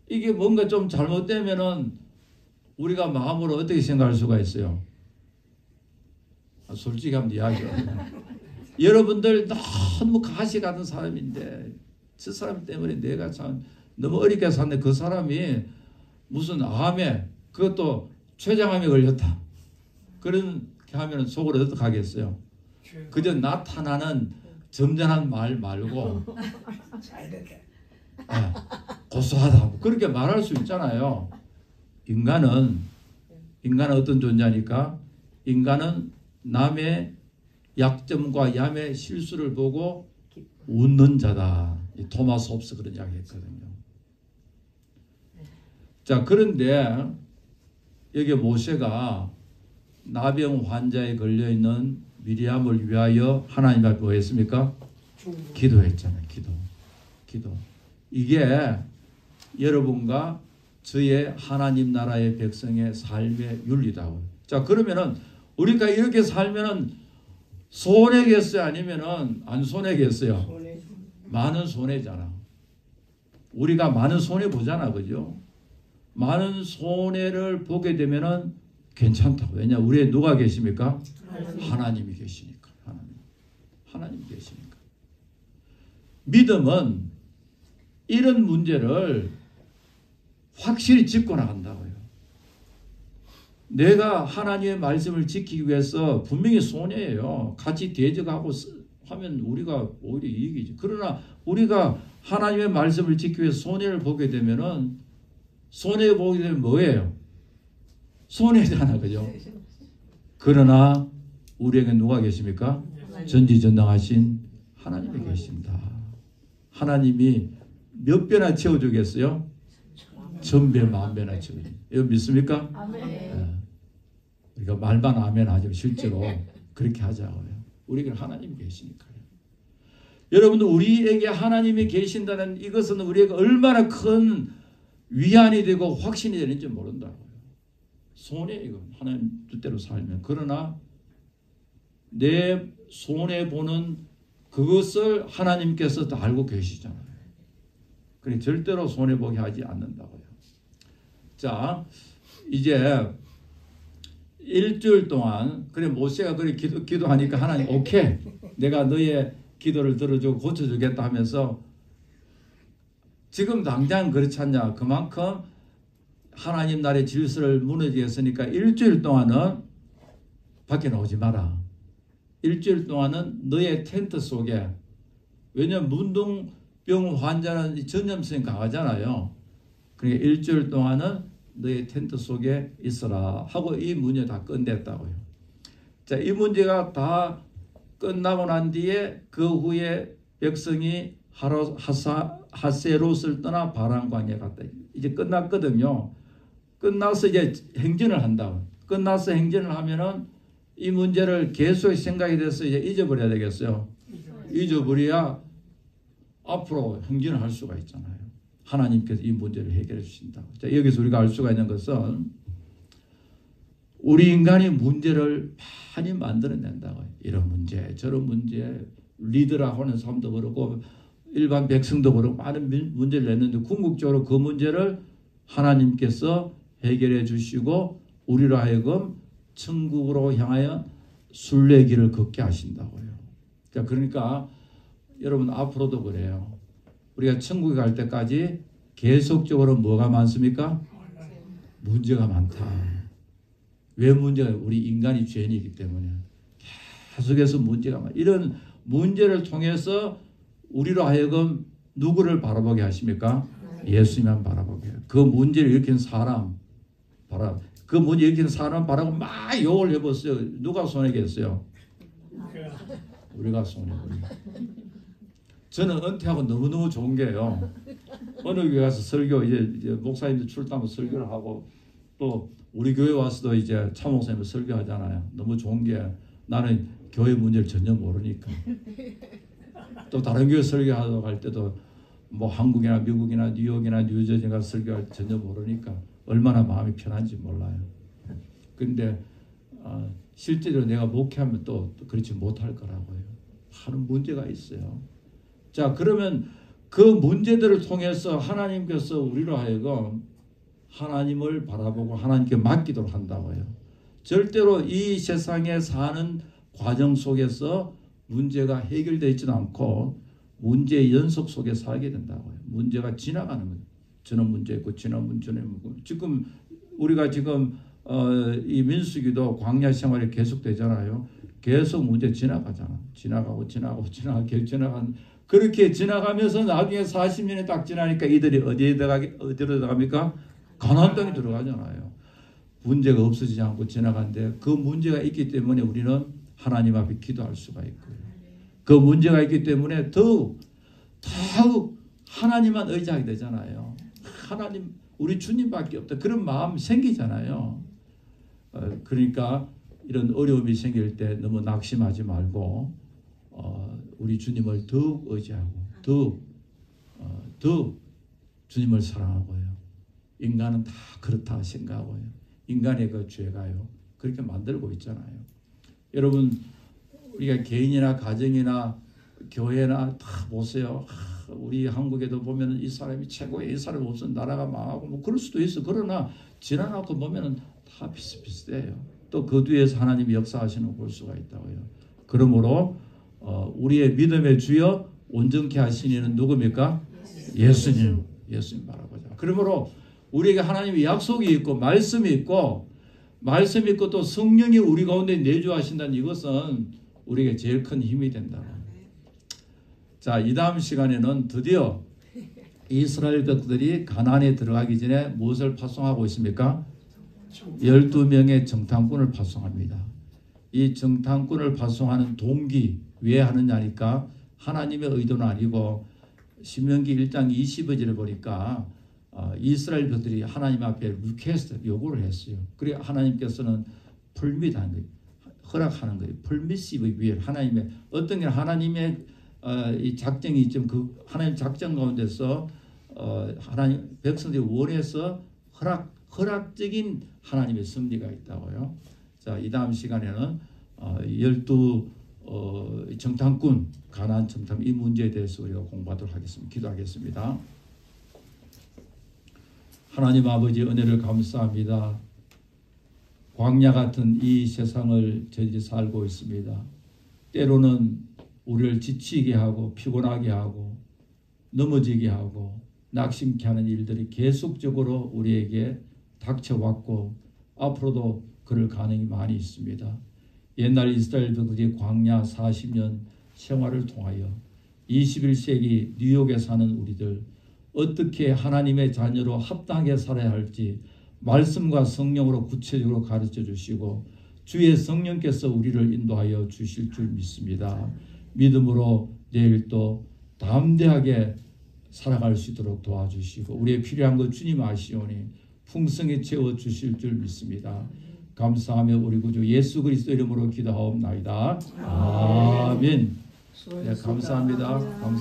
이게 뭔가 좀 잘못되면은 우리가 마음으로 어떻게 생각할 수가 있어요? 솔직히 한번 이야기해요. 여러분들 너무 가시 같은 사람인데 저 사람 때문에 내가 참 너무 어렵게 샀는데 그 사람이 무슨 암에 그것도 췌장암에 걸렸다. 그렇게 하면 속으로 어떻게 하겠어요? 그저 나타나는 점잖은 말 말고 고소하다 그렇게 말할 수 있잖아요. 인간은 어떤 존재니까 인간은 남의 약점과 남의 실수를 보고 웃는 자다. 토마스 홉스 그런 이야기 했거든요. 자, 그런데 여기 모세가 나병 환자에 걸려있는 미리암을 위하여 하나님 앞에 뭐 했습니까? 기도했잖아요. 기도. 이게 여러분과 저의 하나님 나라의 백성의 삶의 윤리다고. 자, 그러면은 우리가 이렇게 살면은 손해겠어요? 아니면은 안 손해겠어요? 많은 손해잖아. 우리가 많은 손해 보잖아, 그죠? 많은 손해를 보게 되면은 괜찮다고. 왜냐, 우리에 누가 계십니까? 하나님이 계시니까. 하나님이 계시니까. 믿음은 이런 문제를 확실히 짚고 나간다고요. 내가 하나님의 말씀을 지키기 위해서 분명히 손해예요. 같이 대적하고 하면 우리가 오히려 이익이지. 그러나 우리가 하나님의 말씀을 지키기 위해서 손해를 보게 되면은 손해 보게 되면 뭐예요? 손해잖아, 그죠? 그러나 우리에게 누가 계십니까? 전지전능하신 하나님이 계십니다. 하나님이 몇 배나 채워주겠어요? 1000배, 10,000배나 채워줍니다. 이거 믿습니까? 아멘. 우리가 말만 아멘 하죠. 실제로 그렇게 하자고요. 우리에게 하나님이 계시니까요. 여러분들 우리에게 하나님이 계신다는 이것은 우리에게 얼마나 큰 위안이 되고 확신이 되는지 모른다고요. 손해 이거 하나님 뜻대로 살면. 그러나 내 손해 보는 그것을 하나님께서 다 알고 계시잖아요. 그러니 절대로 손해 보게 하지 않는다고요. 자, 이제 일주일 동안 그래 모세가 그렇게 기도하니까 하나님 오케이 내가 너의 기도를 들어주고 고쳐주겠다 하면서 지금 당장 그렇지 않냐 그만큼 하나님 나라의 질서를 무너지게 했으니까 일주일 동안은 밖에 나오지 마라. 일주일 동안은 너의 텐트 속에 왜냐하면 문둥병 환자는 전염성이 강하잖아요. 그러니까 일주일 동안은 너의 텐트 속에 있어라 하고 이 문제 다 끝냈다고요. 자, 이 문제가 다 끝나고 난 뒤에 그 후에 백성이 하세롯을 떠나 바람광에 갔다. 이제 끝났거든요. 끝나서 이제 행진을 한다고. 끝나서 행진을 하면은 이 문제를 계속 생각이 돼서 이제 잊어버려야 되겠어요. 잊어버려야 앞으로 행진을 할 수가 있잖아요. 하나님께서 이 문제를 해결해 주신다고. 자, 여기서 우리가 알 수가 있는 것은 우리 인간이 문제를 많이 만들어낸다고. 이런 문제, 저런 문제, 리더라고 하는 사람도 그렇고 일반 백성도 그렇고 많은 문제를 냈는데 궁극적으로 그 문제를 하나님께서 해결해 주시고 우리로 하여금 천국으로 향하여 순례길을 걷게 하신다고요. 자, 그러니까 여러분 앞으로도 그래요. 우리가 천국에 갈 때까지 계속적으로 뭐가 많습니까? 문제가 많다. 왜 문제가? 우리 인간이 죄인이기 때문에 계속해서 문제가 많아. 이런 문제를 통해서 우리로 하여금 누구를 바라보게 하십니까? 예수님만 바라보게 해요. 그 문제를 일으킨 사람 그 문제 일으키는 사람 바라고 막 욕을 해봤어요. 누가 손해겠어요? 우리가 손해. 저는 은퇴하고 너무너무 좋은 게요. 어느 교회 가서 설교 이제 목사님들 출동하면 설교를 하고 또 우리 교회 와서도 이제 차 목사님 설교하잖아요. 너무 좋은 게 나는 교회 문제를 전혀 모르니까. 또 다른 교회 설교하러 갈 때도 뭐 한국이나 미국이나 뉴욕이나 뉴저지 가서 설교할 때 전혀 모르니까 얼마나 마음이 편한지 몰라요. 그런데 실제로 내가 목회하면 또 그렇지 못할 거라고요. 하는 문제가 있어요. 자, 그러면 그 문제들을 통해서 하나님께서 우리로 하여금 하나님을 바라보고 하나님께 맡기도록 한다고요. 절대로 이 세상에 사는 과정 속에서 문제가 해결되어 있지도 않고 문제의 연속 속에 살게 된다고요. 문제가 지나가는 거예요. 저는 문제 있고 저는 문제는 있고 지금 우리가 지금 이 민수기도 광야 생활이 계속되잖아요. 계속 문제 지나가잖아. 지나가고 그렇게 지나가면서 나중에 40년이 딱 지나니까 이들이 어디로 들어갑니까? 가나안 땅에 들어가잖아요. 문제가 없어지지 않고 지나간데 그 문제가 있기 때문에 우리는 하나님 앞에 기도할 수가 있고요. 그 문제가 있기 때문에 더욱 하나님만 의지하게 되잖아요. 하나님, 우리 주님밖에 없다. 그런 마음 생기잖아요. 그러니까 이런 어려움이 생길 때 너무 낙심하지 말고 우리 주님을 더욱 의지하고 더욱 주님을 사랑하고요. 인간은 다 그렇다 생각하고요. 인간의 그 죄가요. 그렇게 만들고 있잖아요. 여러분 우리가 개인이나 가정이나 교회나 다 보세요. 우리 한국에도 보면 이 사람이 최고의 이 사람이 없으면 나라가 망하고 뭐 그럴 수도 있어. 그러나 지나놓고 보면 다 비슷비슷해요. 또 그 뒤에서 하나님이 역사하시는 걸 볼 수가 있다고요. 그러므로 우리의 믿음의 주여 온전케 하신 이는 누굽니까? 예수님 바라보자. 그러므로 우리에게 하나님의 약속이 있고 말씀이 있고 또 성령이 우리 가운데 내주하신다는 이것은 우리에게 제일 큰 힘이 된다. 자, 이 다음 시간에는 드디어 이스라엘 백성들이 가나안에 들어가기 전에 무엇을 파송하고 있습니까? 12명의 정탐꾼을 파송합니다. 이 정탐꾼을 파송하는 동기 왜 하느냐니까 하나님의 의도는 아니고 신명기 1장 20절을 보니까 이스라엘 백성들이 하나님 앞에 리퀘스트 요구를 했어요. 그래 하나님께서는 permit하는 거예요. 허락하는 거예요. permissive will 하나님의 어떤 게 하나님의 이 작정이 있지만 그 하나님 작정 가운데서 하나님 백성들이 원해서 허락적인 하나님의 섭리가 있다고요. 자, 이 다음 시간에는 12 정탐꾼 가나안 정탐 이 문제에 대해서 우리가 공부하도록 하겠습니다. 기도하겠습니다. 하나님 아버지 은혜를 감사합니다. 광야 같은 이 세상을 저희들이 살고 있습니다. 때로는 우리를 지치게 하고 피곤하게 하고 넘어지게 하고 낙심케 하는 일들이 계속적으로 우리에게 닥쳐왔고 앞으로도 그럴 가능이 많이 있습니다. 옛날 이스라엘 백성들이 광야 40년 생활을 통하여 21세기 뉴욕에 사는 우리들 어떻게 하나님의 자녀로 합당하게 살아야 할지 말씀과 성령으로 구체적으로 가르쳐 주시고 주의 성령께서 우리를 인도하여 주실 줄 믿습니다. 믿음으로 내일 또 담대하게 살아갈 수 있도록 도와주시고 우리의 필요한 것 주님 아시오니 풍성히 채워 주실 줄 믿습니다. 감사하며 우리 구주 예수 그리스도 이름으로 기도하옵나이다. 아멘. 네, 감사합니다.